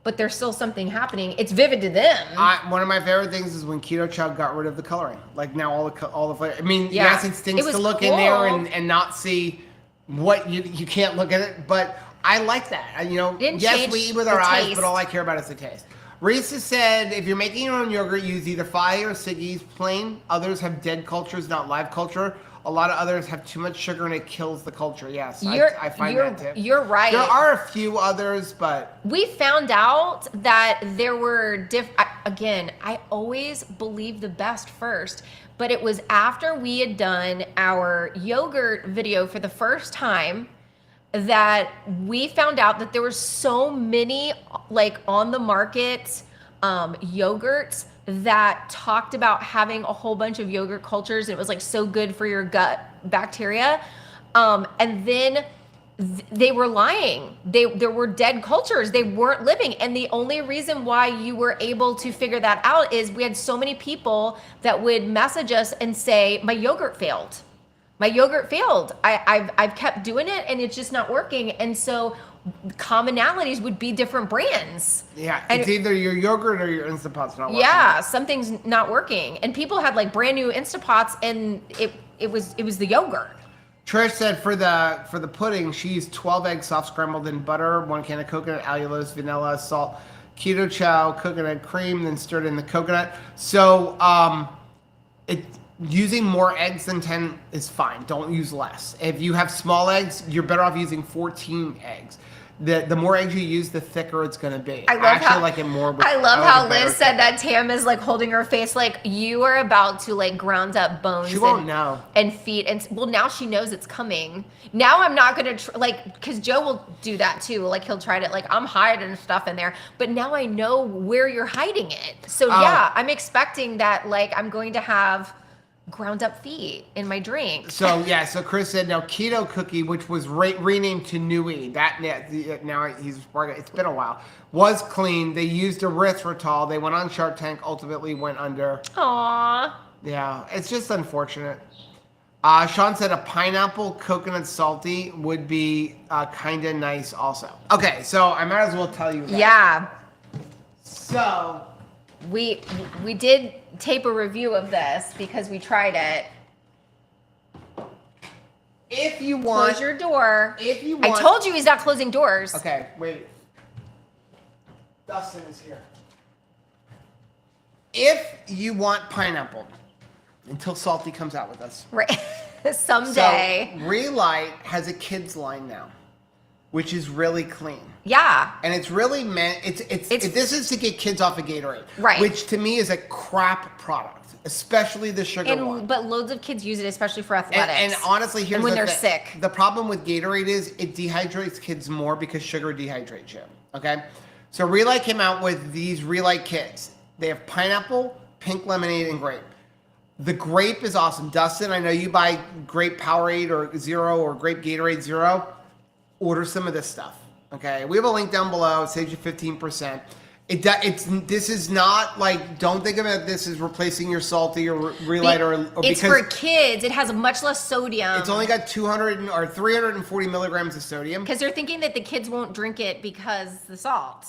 but there's still something happening. It's vivid to them. One of my favorite things is when Keto Chow got rid of the coloring. Like now all the flavor. I mean, yes, it stinks to look in there and not see what you can't look at it, but I like that. You know, yes, we eat with our eyes, but all I care about is the taste. Risa said, if you're making your own yogurt, use either Fai or Siggy's plain. Others have dead cultures, not live culture. A lot of others have too much sugar and it kills the culture. Yes, I find that too. You're right. There are a few others, but... We found out that there were again, I always believe the best first, but it was after we had done our yogurt video for the first time that we found out that there were so many like on the market yogurts that talked about having a whole bunch of yogurt cultures. And it was like so good for your gut bacteria. And then they were lying. There were dead cultures. They weren't living. And the only reason why you were able to figure that out is we had so many people that would message us and say, my yogurt failed. My yogurt failed. I've kept doing it and it's just not working. And so commonalities would be different brands. Yeah, and it's either your yogurt or your Instant Pot's not working. Yeah, something's not working. And people had like brand new Instant Pots and it was the yogurt. Trish said for the pudding, she used 12 eggs soft scrambled in butter, 1 can of coconut, allulose, vanilla, salt, Keto Chow, coconut cream, then stirred in the coconut. So using more eggs than 10 is fine. Don't use less. If you have small eggs, you're better off using 14 eggs. The more eggs you use, the thicker it's going to be. I love how Liz said that Tam is like holding her face like you are about to like ground up bones. She won't know. And feet. And well, now she knows it's coming. Now I'm not going to because Joe will do that too. Like he'll try to I'm hiding stuff in there. But now I know where you're hiding it. So yeah, I'm expecting that I'm going to have ground up feet in my drink. So Chris said now Keto Cookie, which was renamed to Nui, now he's it's been a while, was clean. They used erythritol. They went on Shark Tank, ultimately went under. Aww. Yeah, it's just unfortunate. Sean said a pineapple coconut salty would be kind of nice also. Okay, so I might as well tell you that. Yeah. So we did tape a review of this because we tried it. If you want, close your door. If you want, I told you he's not closing doors. Okay, wait. Dustin is here. If you want pineapple, until Salty comes out with us, right? Someday. So Relite has a kids line now, which is really clean. Yeah. And it's really meant, this is to get kids off of Gatorade. Right. Which to me is a crap product, especially the sugar one. But loads of kids use it, especially for athletics. And honestly, here's when they're sick. The problem with Gatorade is it dehydrates kids more because sugar dehydrates you. Okay? So Relite came out with these Relite Kids. They have pineapple, pink lemonade, and grape. The grape is awesome. Dustin, I know you buy grape Powerade or Zero or grape Gatorade Zero. Order some of this stuff. Okay, we have a link down below. It saves you 15%. This is not don't think about this as replacing your Salty or Relite or it's for kids. It has much less sodium. It's only got 200 or 340 milligrams of sodium. Because they're thinking that the kids won't drink it because the salt.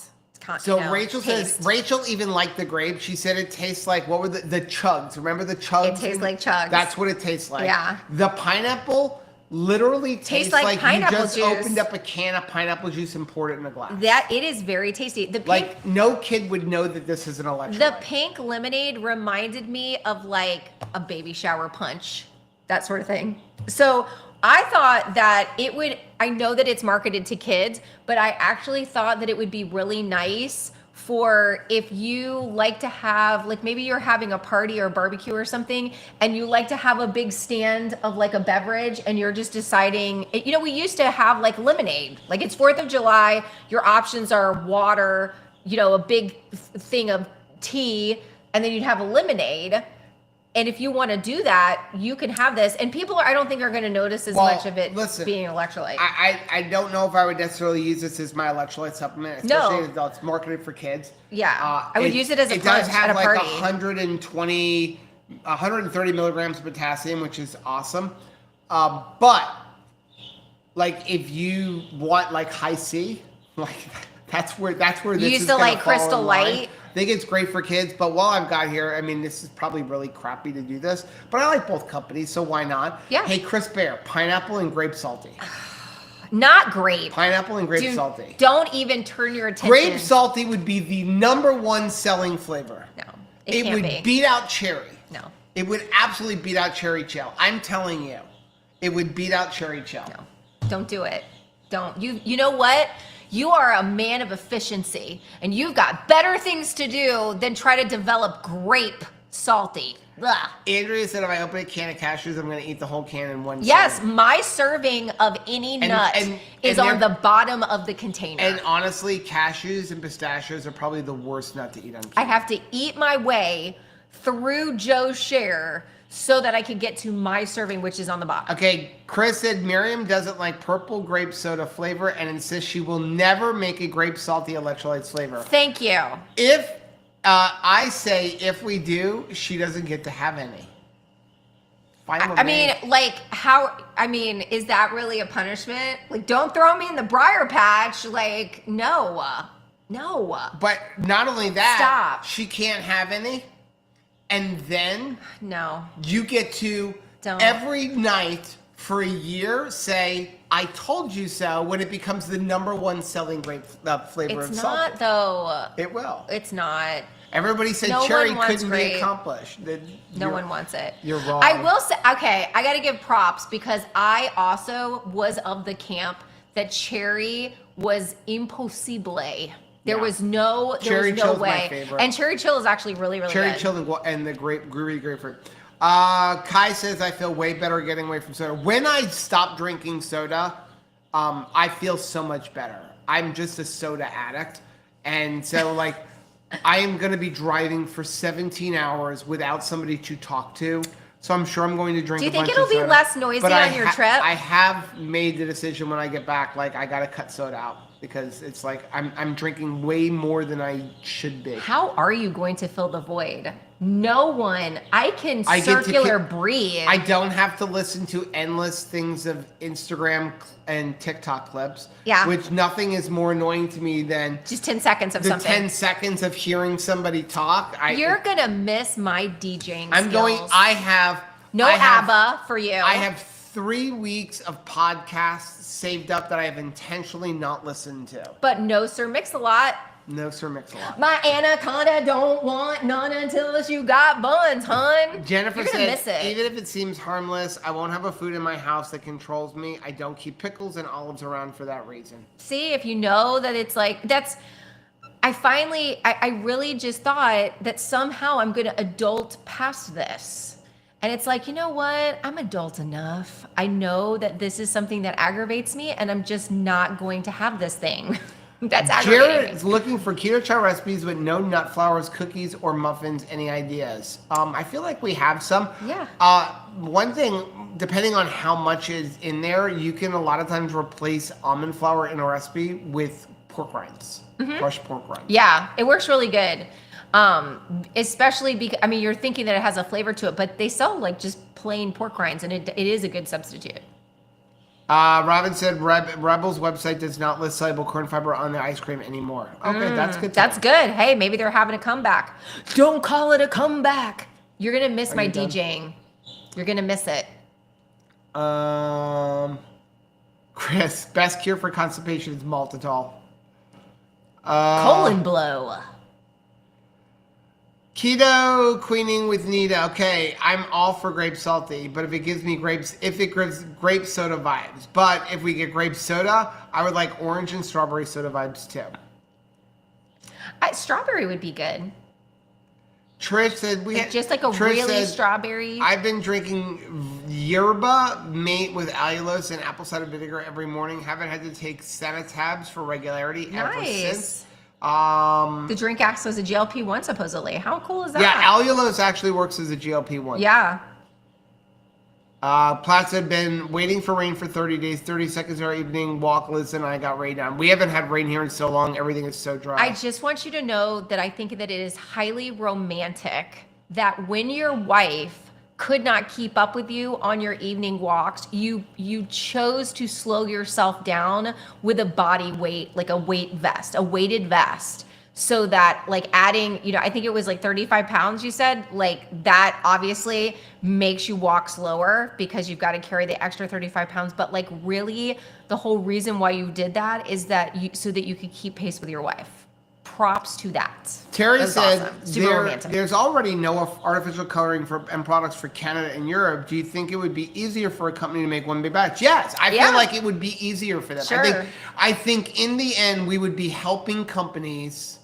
So Rachel says Rachel even liked the grape. She said it tastes like what were the chugs? Remember the chugs? It tastes like chugs. That's what it tastes like. Yeah. The pineapple literally tastes like you just juice. Opened up a can of pineapple juice and poured it in a glass. It is very tasty. The pink, no kid would know that this is an electrolyte. The pink lemonade reminded me of a baby shower punch, that sort of thing. So I thought that it would, I know that it's marketed to kids, but I actually thought that it would be really nice for if you like to have, maybe you're having a party or a barbecue or something, and you like to have a big stand of a beverage, and you're just deciding, we used to have lemonade. It's 4th of July, your options are water, a big thing of tea, and then you'd have a lemonade. And if you want to do that, you can have this. And people, I don't think, are going to notice as much of it being an electrolyte. I don't know if I would necessarily use this as my electrolyte supplement, especially as adults. Marketed for kids. Yeah, I would use it as a punch at a party. It does have 130 milligrams of potassium, which is awesome. But if you want high C, that's where this you used to Crystal Light. I think it's great for kids, but while I've got here, this is probably really crappy to do this, but I like both companies, so why not? Yeah. Hey, Chris Bear, pineapple and grape salty. Not grape. Pineapple and grape salty. Don't even turn your attention. Grape salty would be the #1 selling flavor. No, it can't would be. Beat out cherry. No. It would absolutely beat out cherry chill. I'm telling you, it would beat out cherry chill. No, don't do it. Don't. You know what? You are a man of efficiency, and you've got better things to do than try to develop grape salty. Ugh. Andrea said if I open a can of cashews, I'm going to eat the whole can in one Yes, serving. my serving of any nut is on the bottom of the container. And honestly, cashews and pistachios are probably the worst nut to eat on camera. I have to eat my way through Joe's share so that I can get to my serving, which is on the bottom. Okay, Chris said Miriam doesn't like purple grape soda flavor and insists she will never make a grape salty electrolytes flavor. Thank you. I say if we do, she doesn't get to have any. fine with I me. mean, like, is that really a punishment? Like, don't throw me in the briar patch. Like, no. But not only that, Stop. she can't have any. And then No. you get to every night for a year say, I told you so, when it becomes the #1 selling grape flavor of It's salty. not, though. It will. It's not. Everybody said No cherry one wants couldn't be grape. accomplished. No one wants it. You're wrong. I will say, okay, I got to give props because I also was of the camp that cherry was impossible. There was no Cherry way. Chill's my favorite. And cherry chill is actually really, really Cherry good. chill and the grapefruit. Kai says, I feel way better getting away from soda. When I stop drinking soda, I feel so much better. I'm just a soda addict. And so, like, I am going to be driving for 17 hours without somebody to talk to. So I'm sure I'm going to drink a bunch of soda. Do you think it'll be less noisy on your trip? I have made the decision when I get back, like, I got to cut soda out. Because it's like I'm drinking way more than I should be. How are you going to fill the void? No one. I can get circular to breathe. I don't have to listen to endless things of Instagram and TikTok clips. Yeah. Which nothing is more annoying to me than just 10 seconds of the something. 10 seconds of hearing somebody talk. You're gonna miss my DJing I'm skills. I have ABBA for you. I have 3 weeks of podcasts saved up that I have intentionally not listened to. But no Sir Mix-a-Lot. No Sir Mix-a-Lot. My anaconda don't want none until you got buns, hun. Jennifer You're gonna said, miss it. even if it seems harmless, I won't have a food in my house that controls me. I don't keep pickles and olives around for that reason. See, if you know that it's like, I really just thought that somehow I'm gonna adult past this. And it's like, you know what? I'm adult enough. I know that this is something that aggravates me, and I'm just not going to have this thing. That's aggravating. Jared is looking for Keto Chow recipes with no nut flours, cookies, or muffins. Any ideas? I feel like we have some. Yeah. One thing, depending on how much is in there, you can a lot of times replace almond flour in a recipe with pork rinds, crushed pork rinds. Yeah, it works really good. Especially because, you're thinking that it has a flavor to it, but they sell like just plain pork rinds, and it is a good substitute. Robin said Rebel's website does not list soluble corn fiber on the ice cream anymore. Okay, that's good. That's good. Hey, maybe they're having a comeback. Don't call it a comeback. You're going to miss my DJing. You're going to miss it. Chris, best cure for constipation is maltitol. Colon blow. Keto queening with Nita. Okay, I'm all for grape salty, but if it gives grape soda vibes. But if we get grape soda, I would like orange and strawberry soda vibes too. Strawberry would be good. Trish said just like a really strawberry. I've been drinking yerba made with allulose and apple cider vinegar every morning. Haven't had to take Sanatabs for regularity ever since. The drink acts as a GLP-1 supposedly. How cool is that? Yeah, allulose actually works as a GLP-1. Yeah. Platt said, been waiting for rain for 30 days, 30 seconds of our evening walk. Liz and I got rain on. We haven't had rain here in so long. Everything is so dry. I just want you to know that I think that it is highly romantic that when your wife could not keep up with you on your evening walks, you chose to slow yourself down with a body weight, like a weighted vest. So that like adding, I think it was like 35 pounds you said, like that obviously makes you walk slower because you've got to carry the extra 35 pounds. But like really the whole reason why you did that is that so that you could keep pace with your wife. Props to that. Terry said awesome. There's already no artificial coloring and products for Canada and Europe. Do you think it would be easier for a company to make one big batch? Yes, I feel like it would be easier for them. Sure. I think in the end we would be helping companies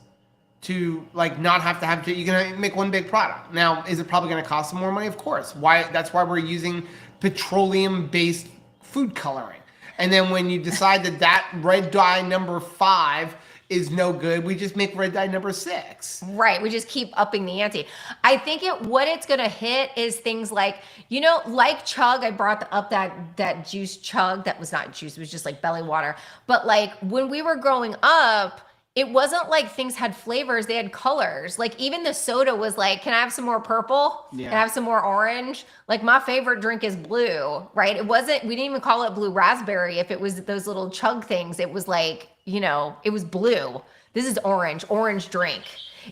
to like not have to. You're gonna make one big product. Now, is it probably gonna cost them more money? Of course. That's why we're using petroleum-based food coloring. And then when you decide that red dye number 5 is no good, we just make red dye number 6. Right. We just keep upping the ante. I think what it's going to hit is things like, like Chug. I brought up that juice Chug. That was not juice. It was just like belly water. But like when we were growing up, it wasn't like things had flavors, they had colors. Like even the soda was like, can I have some more purple? Yeah. Can I have some more orange? Like my favorite drink is blue, right? It wasn't, we didn't even call it blue raspberry. If it was those little chug things, it was like, you know, it was blue. This is orange drink.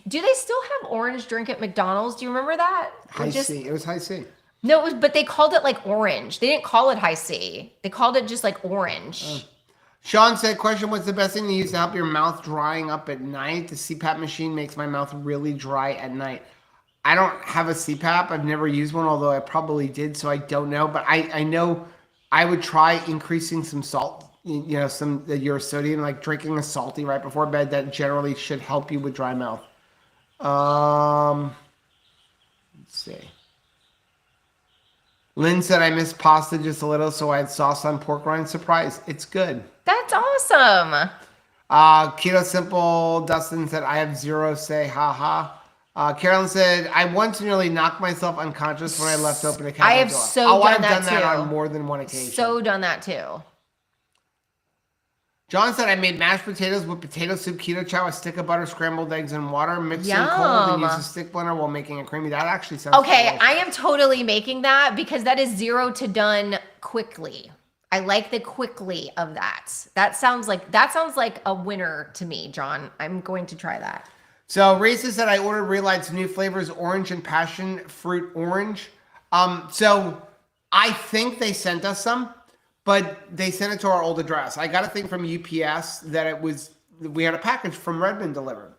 Do they still have orange drink at McDonald's? Do you remember that? High C. It was High C. No, it was, but they called it like orange. They didn't call it High C. They called it just like orange. Sean said, question, what's the best thing to use to help your mouth drying up at night? The CPAP machine makes my mouth really dry at night. I don't have a CPAP. I've never used one, although I probably did, so I don't know. But I know I would try increasing some salt, you know, your sodium, like drinking a salty right before bed. That generally should help you with dry mouth. Let's see. Lynn said, I missed pasta just a little, so I had sauce on pork rind. Surprise, it's good. That's awesome. Keto Simple, Dustin said, I have zero, say ha ha. Carolyn said, I once nearly knocked myself unconscious when I left open a cabinet door. I have so done that too. I've done that on more than one occasion. So done that too. John said, I made mashed potatoes with potato soup, keto chow, a stick of butter, scrambled eggs, and water, mix in cold, and use a stick blender while making it creamy. That actually sounds okay. delicious. I am totally making that because that is 0 to done quickly. I like the quickly of that. That sounds like a winner to me, John. I'm going to try that. So Raisa said, I ordered Relite's new flavors, orange and passion fruit orange. So I think they sent us some. But they sent it to our old address. I got a thing from UPS that we had a package from Redmond delivered.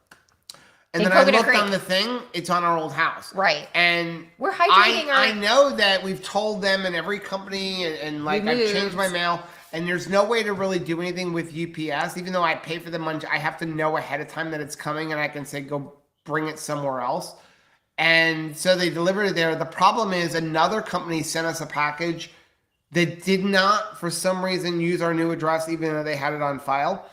And then I looked on the thing, it's on our old house. Right. And we're hydrating I know that we've told them and every company and like I've changed my mail and there's no way to really do anything with UPS. Even though I pay for them, I have to know ahead of time that it's coming and I can say, go bring it somewhere else. And so they delivered it there. The problem is another company sent us a package that did not, for some reason, use our new address, even though they had it on file.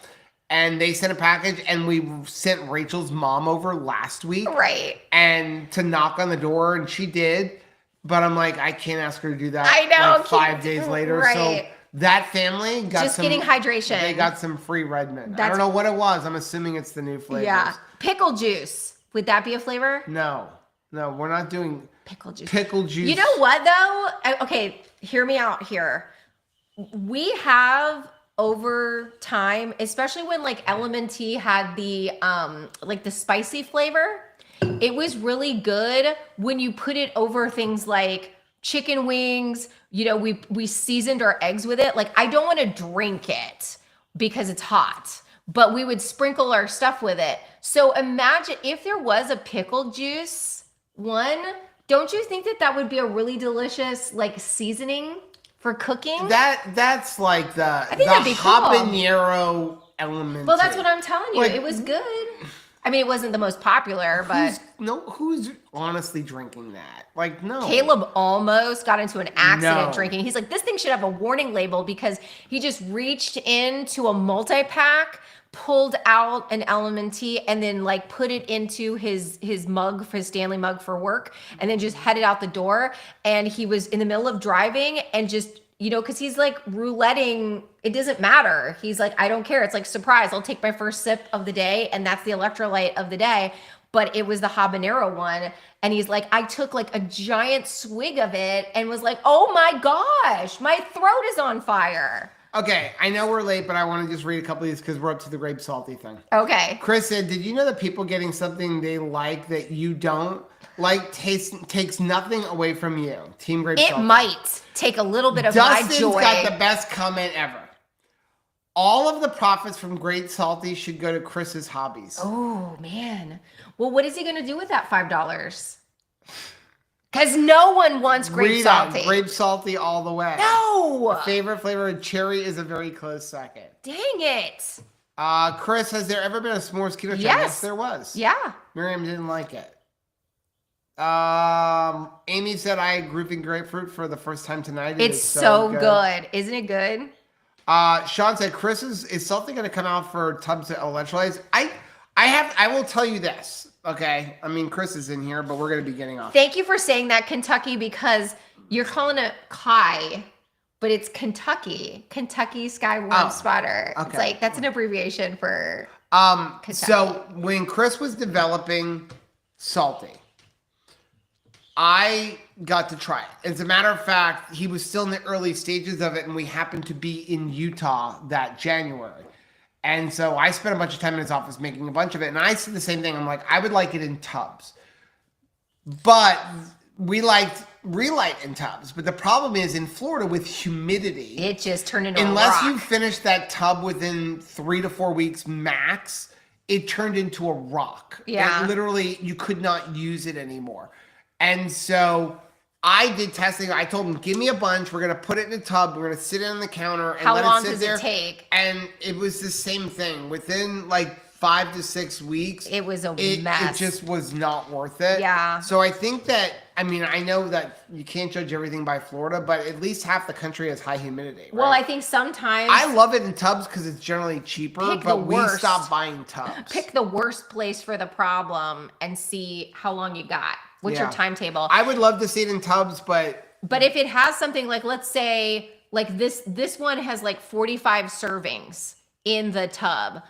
And they sent a package, and we sent Rachel's mom over last week. Right. And to knock on the door, and she did. But I'm like, I can't ask her to do that. I know. Like 5 days later. Right. So that family got just getting hydration. They got some free Redmond. I don't know what it was. I'm assuming it's the new flavors. Yeah. Pickle juice. Would that be a flavor? No, we're not doing pickle juice. Pickle juice. You know what though? Okay, hear me out here. We have over time, especially when like LMNT had the like the spicy flavor, it was really good when you put it over things like chicken wings. You know, we seasoned our eggs with it. Like I don't want to drink it because it's hot, but we would sprinkle our stuff with it. So imagine if there was a pickle juice one, don't you think that would be a really delicious like seasoning for cooking? That's like the habanero element. Well, that's what I'm telling you. Like, it was good. I mean, it wasn't the most popular, but who's honestly drinking that? Like, no. Caleb almost got into an accident drinking. He's like, this thing should have a warning label because he just reached into a multi-pack, pulled out an LMNT, and then like put it into his mug, for his Stanley mug for work, and then just headed out the door. And he was in the middle of driving and just, you know, because he's like rouletting, it doesn't matter. He's like, I don't care. It's like, surprise, I'll take my first sip of the day, and that's the electrolyte of the day. But it was the habanero one. And he's like, I took like a giant swig of it and was like, oh my gosh, my throat is on fire. Okay, I know we're late, but I want to just read a couple of these because we're up to the Grape Salty thing. Okay. Chris said, did you know that people getting something they like that you don't like takes nothing away from you? Team Grape Salty. It might take a little bit of my joy. Dustin's got the best comment ever. All of the profits from Grape Salty should go to Chris's hobbies. Oh, man. Well, what is he going to do with that $5? Because no one wants Grape Salty. Grape Salty all the way. No. Favorite flavor, cherry is a very close second. Dang it. Chris, has there ever been a s'mores keto chow? Yes, there was. Yeah. Miriam didn't like it. Amy said, I had grouping grapefruit for the first time tonight. It's so good. Isn't it good? Sean said, Chris, is something going to come out for tubs of electrolytes? I will tell you this. Okay. I mean, Chris is in here, but we're going to be getting off. Thank you for saying that, Kentucky, because you're calling it Kai, but it's Kentucky Sky Warm Sweater. Okay. It's like, that's an abbreviation for So when Chris was developing Salty, I got to try it. As a matter of fact, he was still in the early stages of it, and we happened to be in Utah that January. And so I spent a bunch of time in his office making a bunch of it, and I said the same thing. I'm like, I would like it in tubs. But we liked Relite in tubs. But the problem is in Florida with humidity, it just turned into a rock. Unless you finish that tub within 3 to 4 weeks max, it turned into a rock. Yeah. It literally, you could not use it anymore. And so I did testing. I told him, give me a bunch. We're going to put it in a tub. We're going to sit it on the counter and let it sit there. How long does it take? And it was the same thing. Within like 5 to 6 weeks, it was a mess. It just was not worth it. Yeah. So I think that, I mean, I know that you can't judge everything by Florida, but at least half the country has high humidity. Right? Well, I think sometimes I love it in tubs because it's generally cheaper, but we stopped buying tubs. Pick the worst place for the problem and see how long you got. What's your timetable? I would love to see it in tubs, but if it has something like, let's say, like this one has like 45 servings in the tub.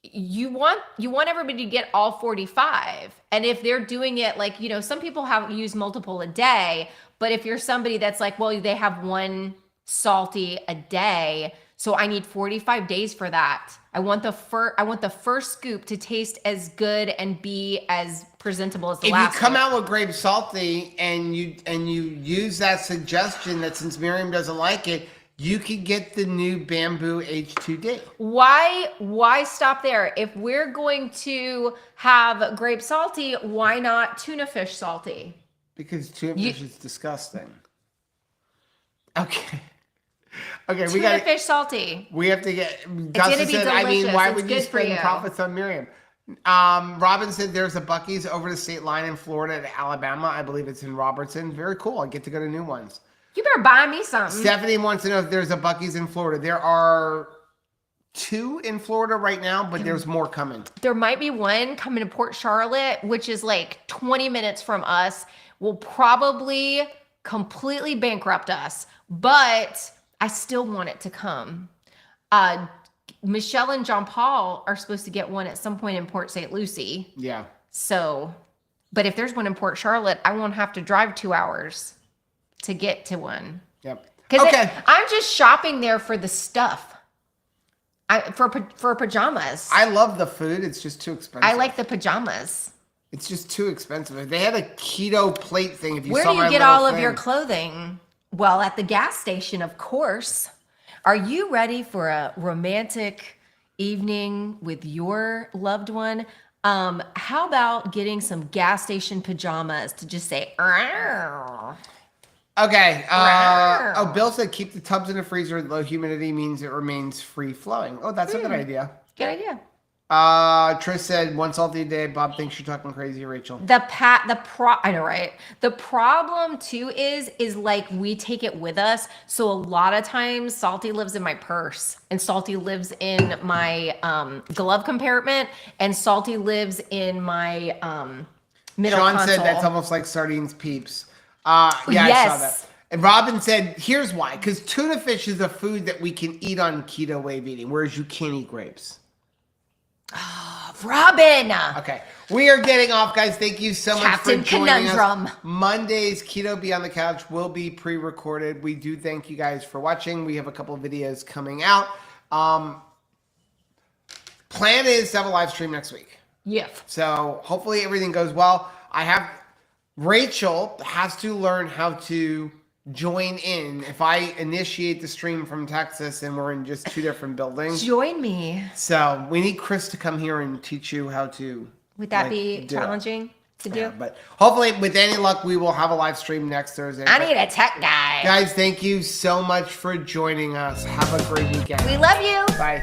You want everybody to get all 45. And if they're doing it like, you know, some people use multiple a day, but if you're somebody that's like, well, they have one Salty a day, so I need 45 days for that. I want the first scoop to taste as good and be as presentable as the last. If you come out with Grape Salty and you use that suggestion that since Miriam doesn't like it, you could get the new Bamboo H2D. Why stop there? If we're going to have Grape Salty, why not tuna fish salty? Because tuna fish is disgusting. Okay. Okay, tuna fish salty. We have to get. Dustin said, I mean, why would you spend profits on Miriam? Robin said there's a Buc-ee's over the state line in Florida to Alabama. I believe it's in Robertson. Very cool. I get to go to new ones. You better buy me something. Stephanie wants to know if there's a Buc-ee's in Florida. There are 2 in Florida right now, but there's more coming. There might be one coming to Port Charlotte, which is like 20 minutes from us. Will probably completely bankrupt us, but I still want it to come. Michelle and John Paul are supposed to get one at some point in Port St. Lucie. Yeah. So, but if there's one in Port Charlotte, I won't have to drive 2 hours to get to one. Yep. Because I'm just shopping there for the stuff. For pajamas. I love the food. It's just too expensive. I like the pajamas. It's just too expensive. They had a keto plate thing. If you Where saw do you get all of your clothing? Well, at the gas station, of course. Are you ready for a romantic evening with your loved one? How about getting some gas station pajamas to just say, "Arr." Okay. Bill said keep the tubs in the freezer. Low humidity means it remains free flowing. Oh, that's a good idea. Good idea. Trish said one salty a day. Bob thinks you're talking crazy, Rachel. I know, right? The problem too is like we take it with us. So a lot of times Salty lives in my purse and Salty lives in my glove compartment and Salty lives in my middle Sean console. said that's almost like sardines peeps. Yeah, yes. I saw that. And Robin said, here's why. Because tuna fish is a food that we can eat on keto way of eating, whereas you can't eat grapes. Oh, Robin. Okay. We are getting off, guys. Thank you so much for joining us. Monday's Keto Be on the Couch will be pre-recorded. We do thank you guys for watching. We have a couple of videos coming out. Plan is to have a live stream next week. Yeah. So hopefully everything goes well. Rachel has to learn how to join in. If I initiate the stream from Texas and we're in just 2 different buildings. Join me. So we need Chris to come here and teach you how to. Would that be challenging to do? Yeah, but hopefully with any luck, we will have a live stream next Thursday. I need a tech guy. Guys, thank you so much for joining us. Have a great weekend. We love you. Bye.